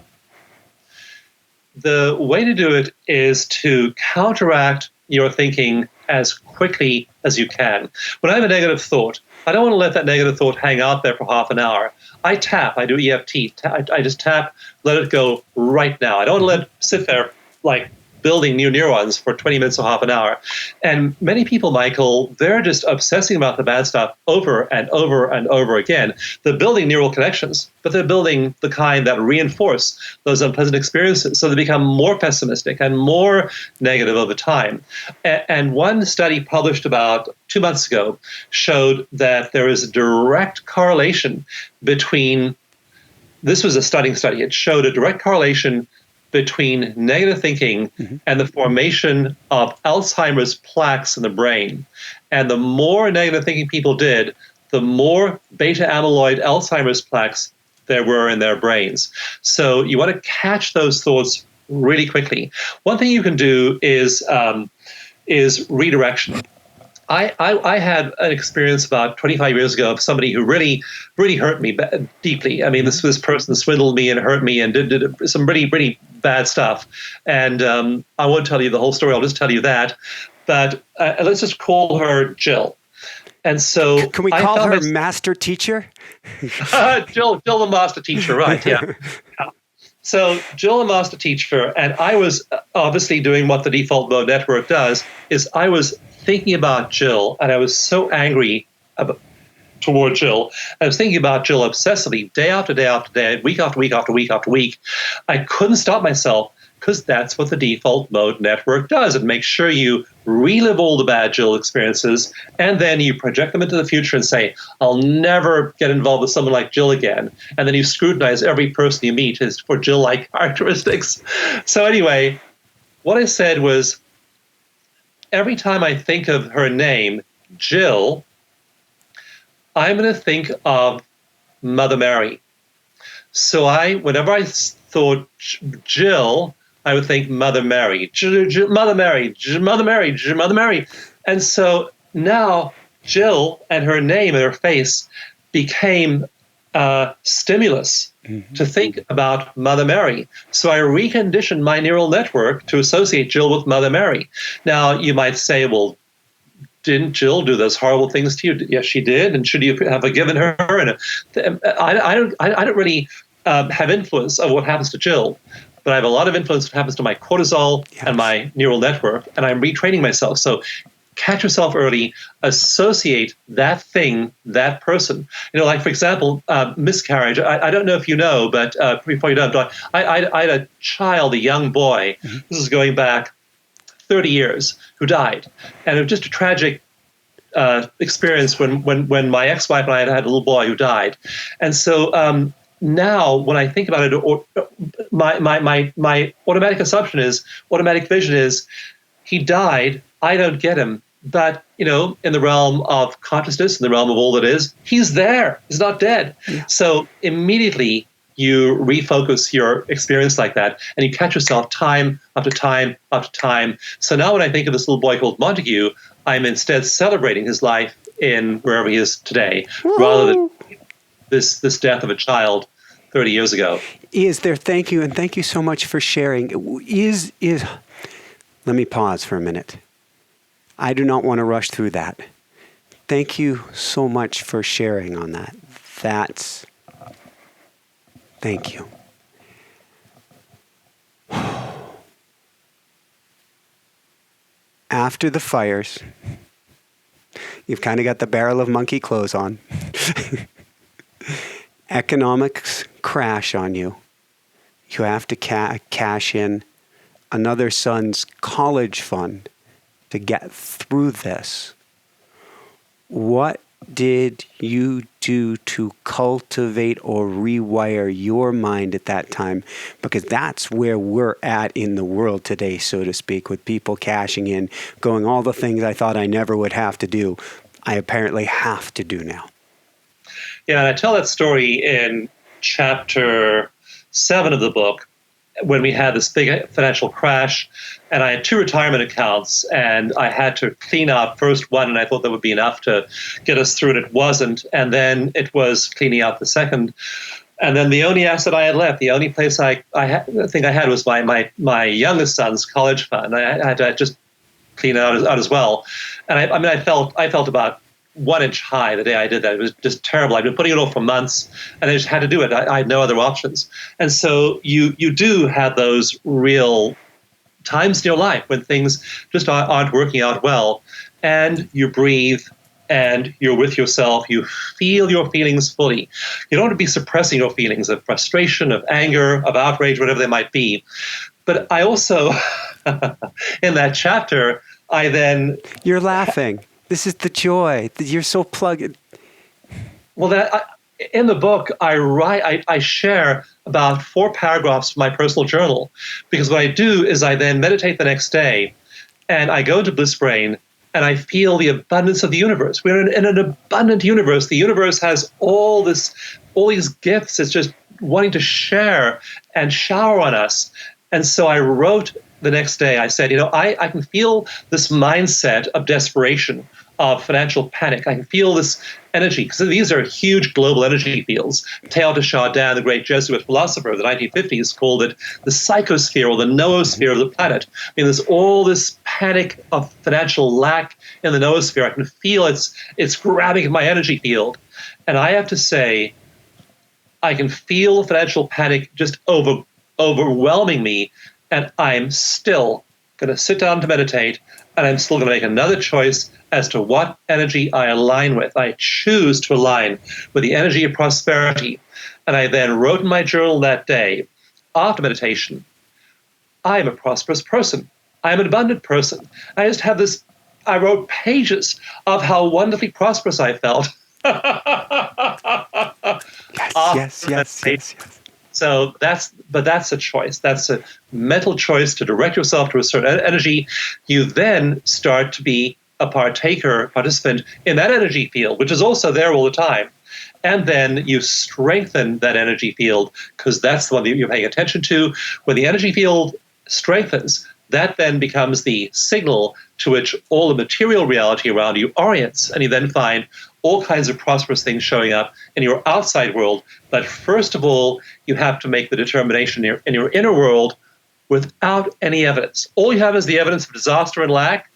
The way to do it is to counteract your thinking as quickly as you can. When I have a negative thought, I don't want to let that negative thought hang out there for half an hour. I tap, I do EFT. I just tap, let it go right now. I don't let it sit there like building new neurons for 20 minutes or half an hour. And many people, Michael, they're just obsessing about the bad stuff over and over and over again. They're building neural connections, but they're building the kind that reinforce those unpleasant experiences. So they become more pessimistic and more negative over time. And one study published about 2 months ago showed that there is a direct correlation between, this was a stunning study, it showed a direct correlation between negative thinking and the formation of Alzheimer's plaques in the brain. And the more negative thinking people did, the more beta amyloid Alzheimer's plaques there were in their brains. So you want to catch those thoughts really quickly. One thing you can do is redirection. I had an experience about 25 years ago of somebody who really, really hurt me deeply. I mean, this person swindled me and hurt me and did some really, really bad stuff. And I won't tell you the whole story. I'll just tell you that. But let's just call her Jill. And so can we call her master teacher? Jill the master teacher, right? Yeah. So Jill the master teacher, and I was obviously doing what the default mode network does, is I was thinking about Jill, and I was so angry toward Jill. I was thinking about Jill obsessively, day after day after day, week after week after week after week. I couldn't stop myself because that's what the default mode network does. It makes sure you relive all the bad Jill experiences, and then you project them into the future and say, I'll never get involved with someone like Jill again. And then you scrutinize every person you meet for Jill-like characteristics. So anyway, what I said was, every time I think of her name, Jill, I'm going to think of Mother Mary. So whenever I thought Jill, I would think Mother Mary, Mother Mary, Mother Mary, Mother Mary. And so now Jill and her name and her face became stimulus to think about Mother Mary. So I reconditioned my neural network to associate Jill with Mother Mary. Now, you might say, well, didn't Jill do those horrible things to you? Yes, she did. And should you have forgiven her? And I don't really have influence of what happens to Jill, but I have a lot of influence what happens to my cortisol and my neural network, and I'm retraining myself. So catch yourself early, associate that thing, that person. You know, like, for example, miscarriage. I don't know if you know, but before you know, I had a child, a young boy, this is going back 30 years, who died. And it was just a tragic experience when my ex-wife and I had a little boy who died. And so now when I think about it, my automatic assumption is, automatic vision is, he died, I don't get him, But, in the realm of consciousness, in the realm of all that is, he's there. He's not dead. Yeah. So immediately you refocus your experience like that, and you catch yourself time after time after time. So now when I think of this little boy called Montague, I'm instead celebrating his life in wherever he is today, rather than this death of a child 30 years ago. Thank you, and thank you so much for sharing. Let me pause for a minute. I do not want to rush through that. Thank you so much for sharing on that. Thank you. After the fires, you've kind of got the barrel of monkey clothes on. Economics crash on you. You have to cash in another son's college fund to get through this. What did you do to cultivate or rewire your mind at that time? Because that's where we're at in the world today, so to speak, with people cashing in, going, all the things I thought I never would have to do, I apparently have to do now. Yeah, and I tell that story in chapter 7 of the book, when we had this big financial crash, and I had 2 retirement accounts, and I had to clean out first one, and I thought that would be enough to get us through, and it wasn't. And then it was cleaning out the second. And then the only asset I had left, the only place I think I had was my youngest son's college fund. I had to just clean it out as well. And I felt about 1 inch high the day I did that. It was just terrible. I'd been putting it off for months, and I just had to do it. I had no other options. And so you do have those real times in your life when things just aren't working out well, and you breathe, and you're with yourself. You feel your feelings fully. You don't want to be suppressing your feelings of frustration, of anger, of outrage, whatever they might be. But I also, in that chapter, You're laughing. This is the joy. You're so plugged. Well, in the book, I share about 4 paragraphs from my personal journal, because what I do is I then meditate the next day, and I go into Bliss Brain, and I feel the abundance of the universe. We're in an abundant universe. The universe has all these gifts. It's just wanting to share and shower on us. And so I wrote the next day, I said, I can feel this mindset of desperation, of financial panic. I can feel this energy, because these are huge global energy fields. Teilhard de Chardin, the great Jesuit philosopher of the 1950s, called it the psychosphere or the noosphere of the planet. I mean, there's all this panic of financial lack in the noosphere. I can feel it's grabbing at my energy field. And I have to say, I can feel financial panic just overwhelming me, and I'm still going to sit down to meditate, and I'm still going to make another choice as to what energy I align with. I choose to align with the energy of prosperity. And I then wrote in my journal that day, after meditation, I am a prosperous person. I am an abundant person. I just have this, I wrote pages of how wonderfully prosperous I felt. Yes. So that's a choice. That's a mental choice to direct yourself to a certain energy. You then start to be a participant in that energy field, which is also there all the time. And then you strengthen that energy field, because that's the one that you're paying attention to. When the energy field strengthens, that then becomes the signal to which all the material reality around you orients. And you then find all kinds of prosperous things showing up in your outside world. But first of all, you have to make the determination in your inner world without any evidence. All you have is the evidence of disaster and lack.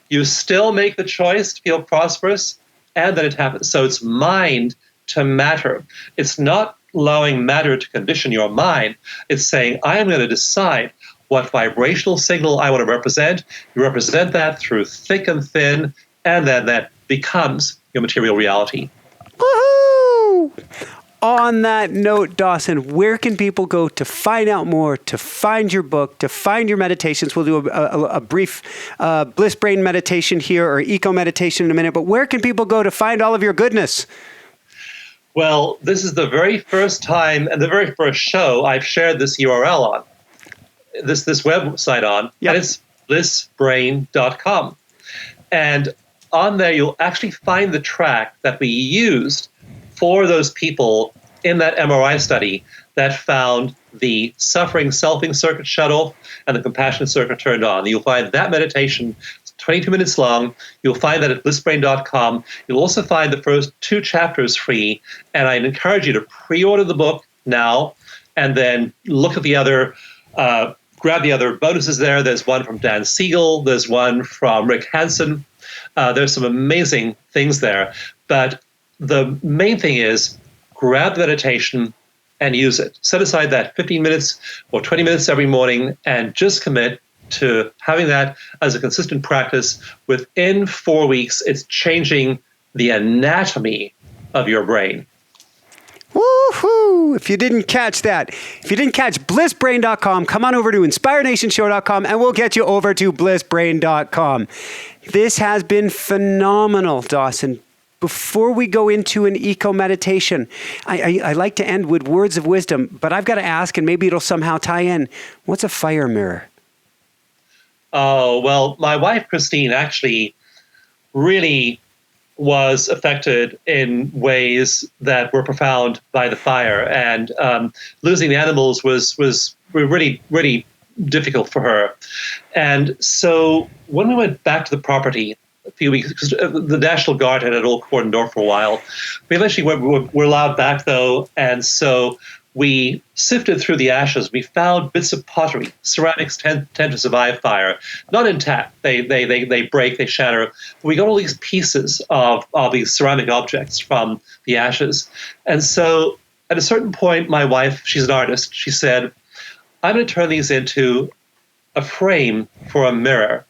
You still make the choice to feel prosperous, and then it happens. So it's mind to matter. It's not allowing matter to condition your mind. It's saying, I am going to decide what vibrational signal I want to represent. You represent that through thick and thin, and then that becomes your material reality. Woohoo! On that note, Dawson, where can people go to find out more, to find your book, to find your meditations? We'll do a brief Bliss Brain meditation here, or eco meditation in a minute, but where can people go to find all of your goodness? Well, this is the very first time and the very first show I've shared this URL on, this website on, yep. And it's blissbrain.com. And on there, you'll actually find the track that we used for those people in that MRI study that found the suffering selfing circuit shut off and the compassion circuit turned on. You'll find that meditation. It's 22 minutes long. You'll find that at blissbrain.com. You'll also find the first 2 chapters free. And I'd encourage you to pre-order the book now and then look at the other, grab the other bonuses there. There's one from Dan Siegel. There's one from Rick Hansen. There's some amazing things there. But the main thing is grab the meditation and use it. Set aside that 15 minutes or 20 minutes every morning and just commit to having that as a consistent practice. Within 4 weeks, it's changing the anatomy of your brain. Woohoo! If you didn't catch that, if you didn't catch blissbrain.com, come on over to inspirenationshow.com and we'll get you over to blissbrain.com. This has been phenomenal, Dawson. Before we go into an eco meditation, I like to end with words of wisdom, but I've got to ask, and maybe it'll somehow tie in, what's a fire mirror? Oh, well, my wife, Christine, actually really was affected in ways that were profound by the fire. And losing the animals was really, really difficult for her. And so when we went back to the property a few weeks, because the National Guard had it all cordoned off for a while, we eventually were allowed back, though. And so we sifted through the ashes. We found bits of pottery. Ceramics tend to survive fire. Not intact. They break, they shatter. We got all these pieces of these ceramic objects from the ashes. And so at a certain point, my wife, she's an artist, she said, I'm going to turn these into a frame for a mirror.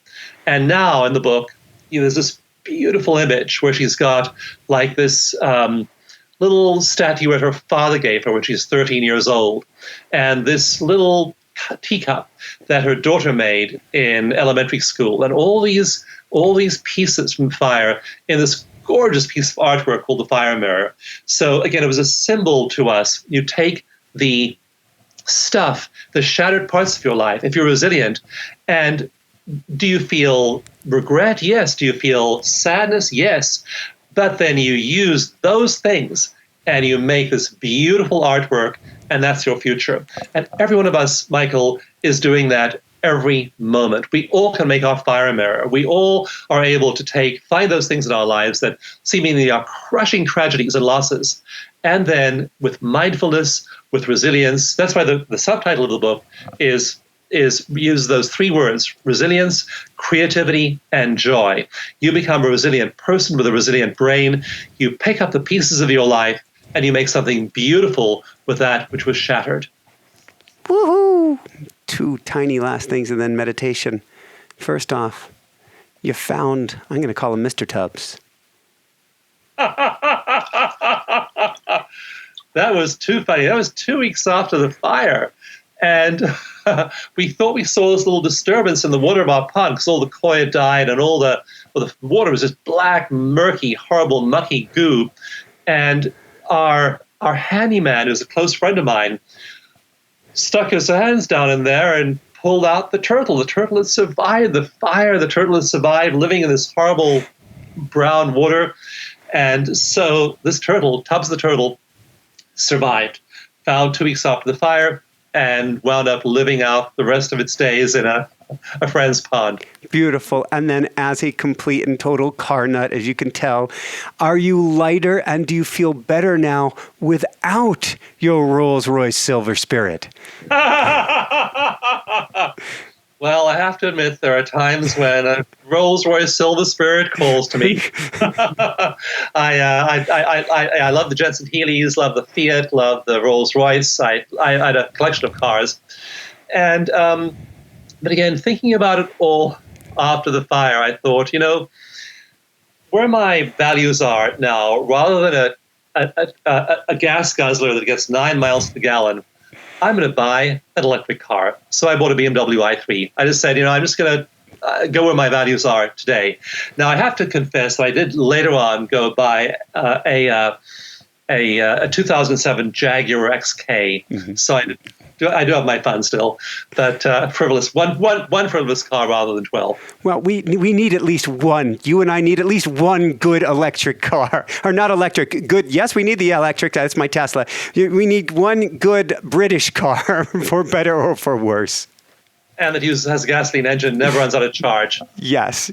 And now in the book, there's this beautiful image where she's got like this little statue that her father gave her when she's 13 years old, and this little teacup that her daughter made in elementary school, and all these pieces from fire in this gorgeous piece of artwork called the fire mirror. So again, it was a symbol to us. You take the stuff, the shattered parts of your life, if you're resilient, and do you feel regret? Yes. Do you feel sadness? Yes. But then you use those things and you make this beautiful artwork, and that's your future. And every one of us, Michael, is doing that every moment. We all can make our fire mirror. We all are able to find those things in our lives that seemingly are crushing tragedies and losses. And then with mindfulness, with resilience, that's why the subtitle of the book is use those 3 words: resilience, creativity, and joy. You become a resilient person with a resilient brain. You pick up the pieces of your life and you make something beautiful with that which was shattered. Woohoo! 2 tiny last things and then meditation. First off, you found, I'm going to call him Mr. Tubbs. That was too funny. That was 2 weeks after the fire. And we thought we saw this little disturbance in the water of our pond because all the koi had died and all the water was just black, murky, horrible, mucky goo. And our handyman, who's a close friend of mine, stuck his hands down in there and pulled out the turtle. The turtle had survived the fire. The turtle had survived living in this horrible brown water. And so this turtle, Tubbs the turtle, survived, found 2 weeks after the fire, and wound up living out the rest of its days in a friend's pond. Beautiful. And then as a complete and total car nut, as you can tell, are you lighter and do you feel better now without your Rolls-Royce Silver Spirit? Well, I have to admit, there are times when a Rolls-Royce Silver Spirit calls to me. I love the Jensen Healey's, love the Fiat, love the Rolls-Royce. I had a collection of cars. And, but again, thinking about it all after the fire, I thought, where my values are now, rather than a gas guzzler that gets 9 miles to the gallon, I'm going to buy an electric car. So I bought a BMW i3. I just said, I'm just going to go where my values are today. Now, I have to confess that I did later on go buy a 2007 Jaguar XK. Mm-hmm. So I I do have my fun still, but frivolous one frivolous car rather than 12. Well, we need at least one. You and I need at least one good electric car. Or not electric, good. Yes, we need the electric. That's my Tesla. We need one good British car, for better or for worse. And that has a gasoline engine, never runs out of charge. Yes.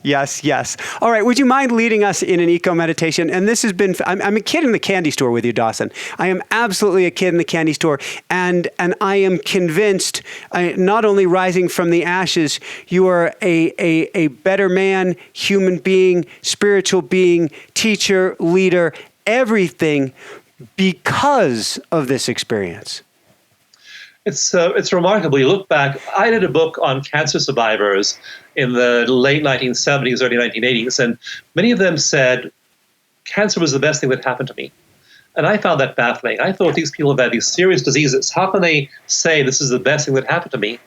All right. Would you mind leading us in an eco meditation? And this has been, I'm a kid in the candy store with you, Dawson. I am absolutely a kid in the candy store. And I am convinced, not only rising from the ashes, you are a better man, human being, spiritual being, teacher, leader, everything because of this experience. It's remarkable. You look back, I did a book on cancer survivors in the late 1970s, early 1980s, and many of them said cancer was the best thing that happened to me. And I found that baffling. I thought these people have had these serious diseases. How can they say this is the best thing that happened to me?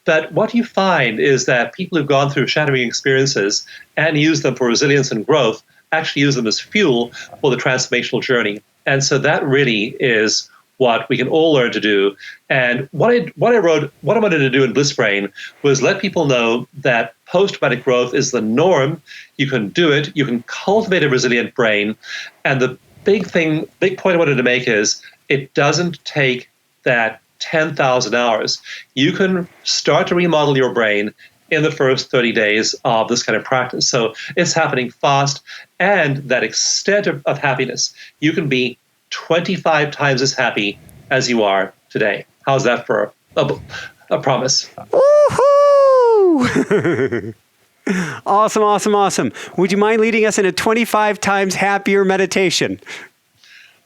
But what you find is that people who've gone through shattering experiences and use them for resilience and growth actually use them as fuel for the transformational journey. And so that really is what we can all learn to do. And what I wanted to do in Bliss Brain was let people know that post-traumatic growth is the norm. You can do it. You can cultivate a resilient brain. And the big point I wanted to make is it doesn't take that 10,000 hours. You can start to remodel your brain in the first 30 days of this kind of practice. So it's happening fast. And that extent of happiness, you can be 25 times as happy as you are today. How's that for a promise? Woohoo! Awesome. Would you mind leading us in a 25 times happier meditation?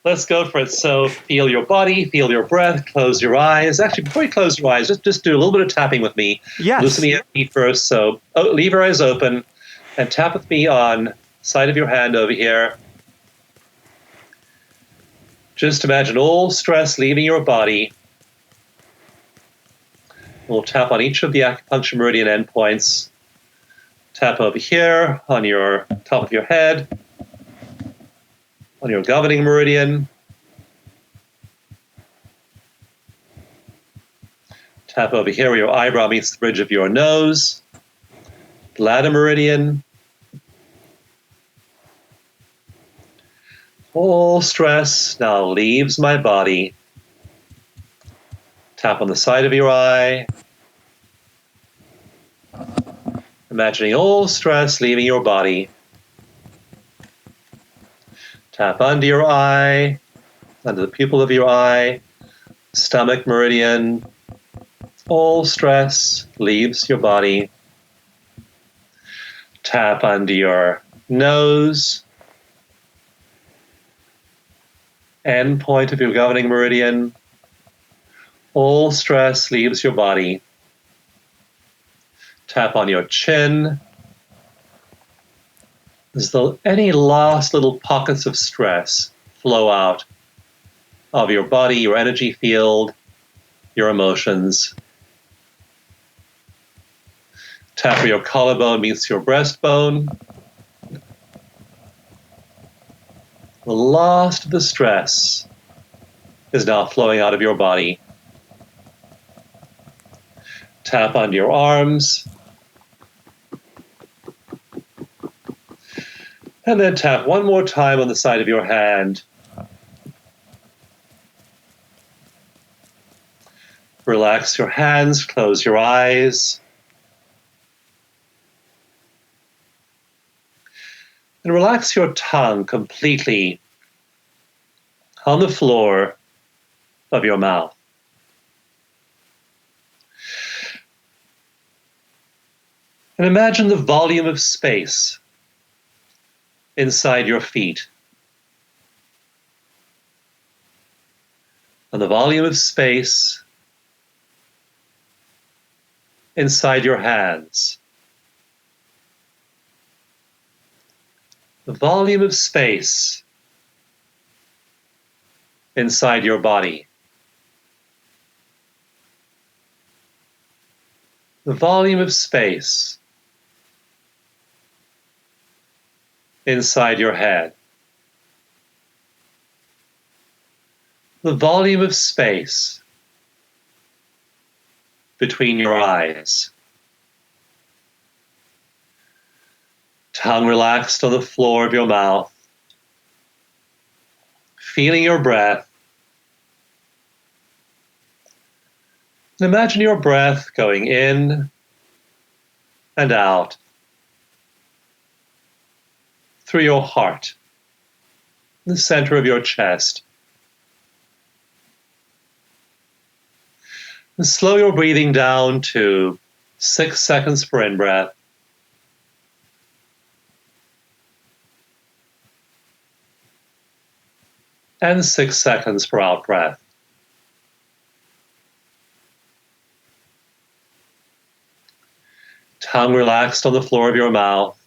Let's go for it. So feel your body, feel your breath, close your eyes. Actually, before you close your eyes, just do a little bit of tapping with me. Yes. Loosen your feet first. So leave your eyes open and tap with me on side of your hand over here. Just imagine all stress leaving your body. We'll tap on each of the acupuncture meridian endpoints. Tap over here on your top of your head, on your governing meridian. Tap over here where your eyebrow meets the bridge of your nose. Bladder meridian. All stress now leaves my body. Tap on the side of your eye. Imagining all stress leaving your body. Tap under your eye, under the pupil of your eye, stomach meridian. All stress leaves your body. Tap under your nose, end point of your governing meridian. All stress leaves your body. Tap on your chin. As though any last little pockets of stress flow out of your body, your energy field, your emotions. Tap where your collarbone meets your breastbone. The last of the stress is now flowing out of your body. Tap onto your arms. And then tap one more time on the side of your hand. Relax your hands, close your eyes. And relax your tongue completely on the floor of your mouth. And imagine the volume of space inside your feet. And the volume of space inside your hands. The volume of space inside your body. The volume of space inside your head. The volume of space between your eyes. Tongue relaxed on the floor of your mouth. Feeling your breath. And imagine your breath going in and out through your heart, the center of your chest. And slow your breathing down to 6 seconds for in-breath. And 6 seconds for out-breath. Tongue relaxed on the floor of your mouth.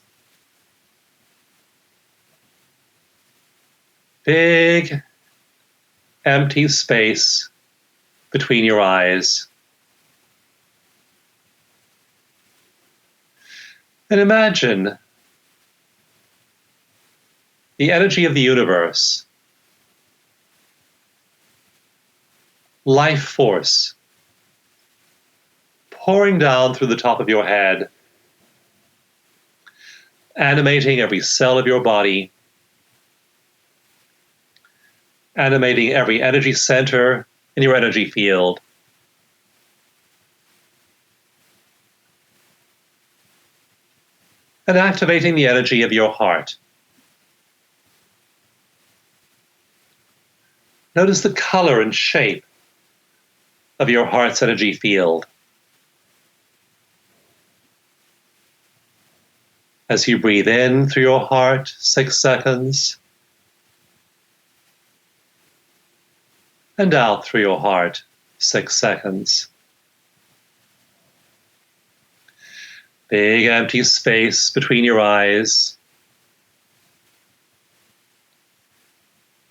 Big, empty space between your eyes. And imagine the energy of the universe, life force, pouring down through the top of your head, animating every cell of your body, animating every energy center in your energy field. And activating the energy of your heart. Notice the color and shape of your heart's energy field. As you breathe in through your heart, 6 seconds, and out through your heart, 6 seconds. Big empty space between your eyes.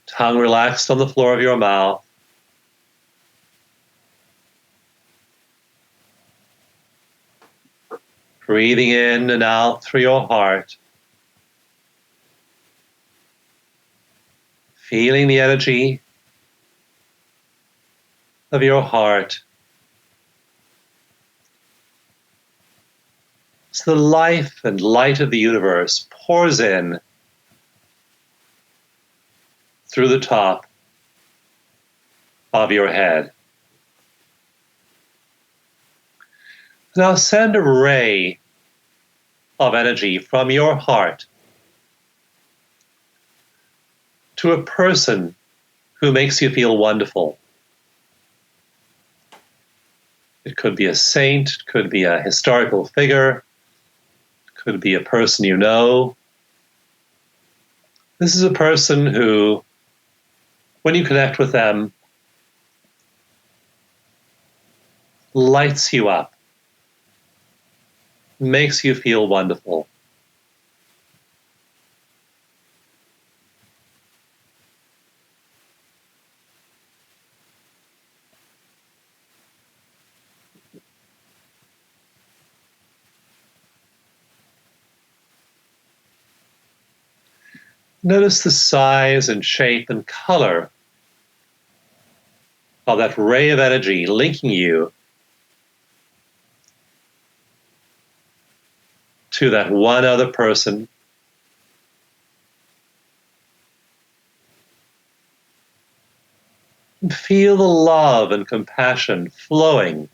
Tongue relaxed on the floor of your mouth. Breathing in and out through your heart. Feeling the energy of your heart. So the life and light of the universe pours in through the top of your head. Now send a ray of energy from your heart to a person who makes you feel wonderful. It could be a saint, it could be a historical figure, it could be a person you know. This is a person who, when you connect with them, lights you up, makes you feel wonderful. Notice the size and shape and color of that ray of energy linking you to that one other person. And feel the love and compassion flowing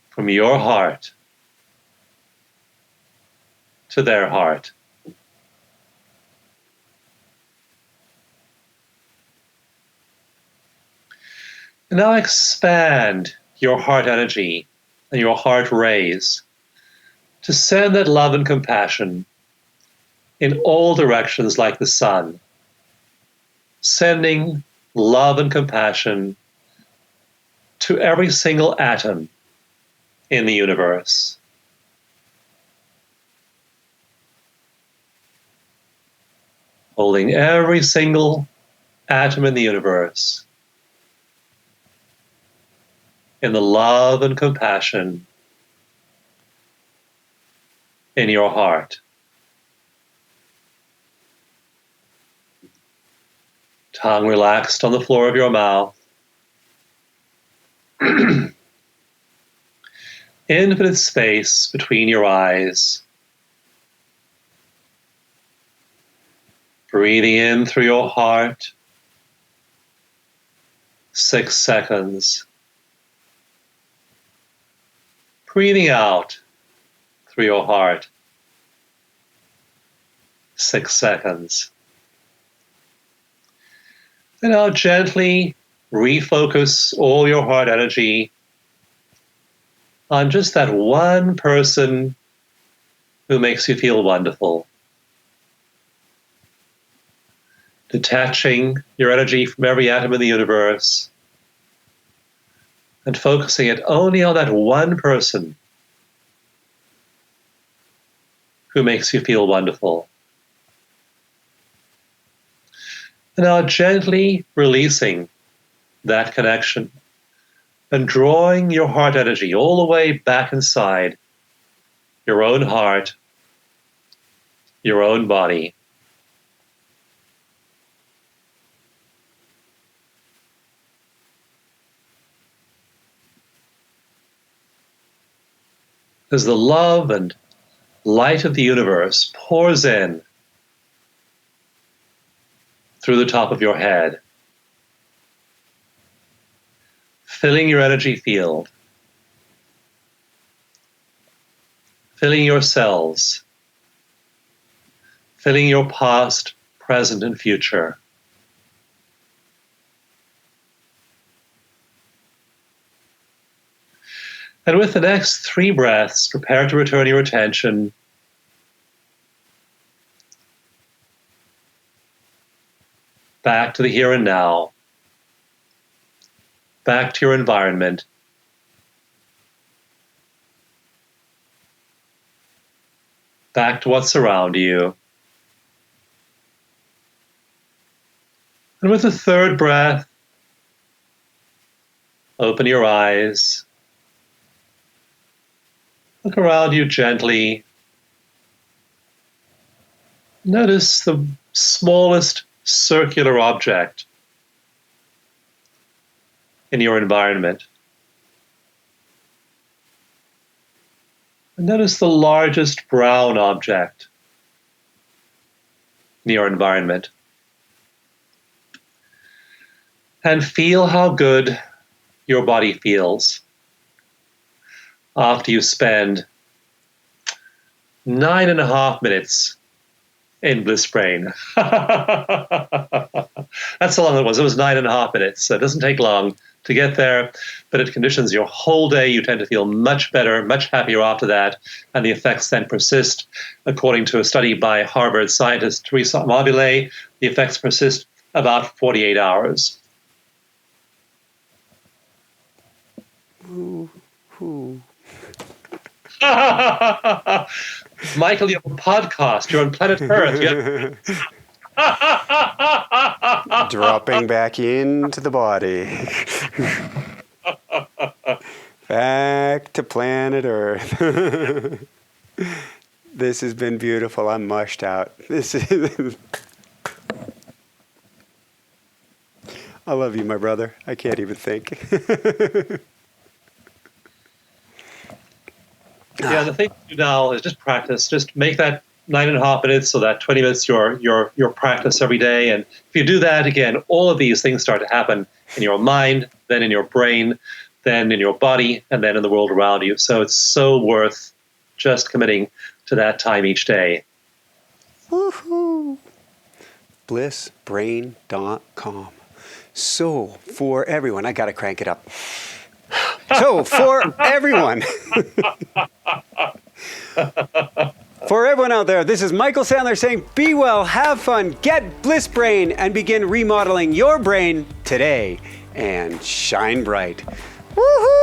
from your heart to their heart. And now expand your heart energy and your heart rays to send that love and compassion in all directions like the sun, sending love and compassion to every single atom in the universe. Holding every single atom in the universe in the love and compassion in your heart. Tongue relaxed on the floor of your mouth. infinite space between your eyes. Breathing in through your heart, 6 seconds. Breathing out through your heart, 6 seconds. And now gently refocus all your heart energy on just that one person who makes you feel wonderful. Detaching your energy from every atom in the universe and focusing it only on that one person who makes you feel wonderful. And now gently releasing that connection and drawing your heart energy all the way back inside your own heart, your own body. As the love and light of the universe pours in through the top of your head, filling your energy field, filling your cells, filling your past, present, and future. And with the next 3 breaths, prepare to return your attention back to the here and now, back to your environment, back to what's around you. And with the 3rd breath, open your eyes. Look around you gently. Notice the smallest circular object in your environment. And notice the largest brown object in your environment. And feel how good your body feels after you spend 9.5 minutes in Bliss Brain. That's how long it was. It was 9.5 minutes. So it doesn't take long to get there, but it conditions your whole day. You tend to feel much better, much happier after that, and the effects then persist. According to a study by Harvard scientist Teresa Mobile, the effects persist about 48 hours. Ooh. Michael, you have a podcast. You're on planet Earth. Dropping back into the body. Back to planet Earth. This has been beautiful. I'm mushed out. I love you, my brother. I can't even think. Yeah, the thing to do now is just practice. Just make that 9.5 minutes, so that 20 minutes your practice every day. And if you do that, again, all of these things start to happen in your mind, then in your brain, then in your body, and then in the world around you. So it's so worth just committing to that time each day. Woohoo! blissbrain.com. So, for everyone, I got to crank it up. So, for everyone, for everyone out there, this is Michael Sandler saying, be well, have fun, get Bliss Brain, and begin remodeling your brain today. And shine bright. Woohoo!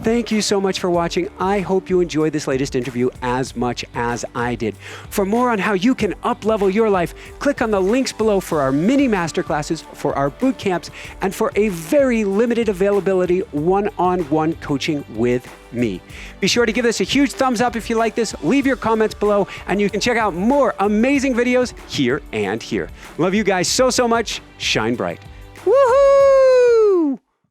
Thank you so much for watching. I hope you enjoyed this latest interview as much as I did. For more on how you can up-level your life, click on the links below for our mini masterclasses, for our boot camps, and for a very limited availability one-on-one coaching with me. Be sure to give this a huge thumbs up if you like this, leave your comments below, and you can check out more amazing videos here and here. Love you guys so much. Shine bright. Woohoo!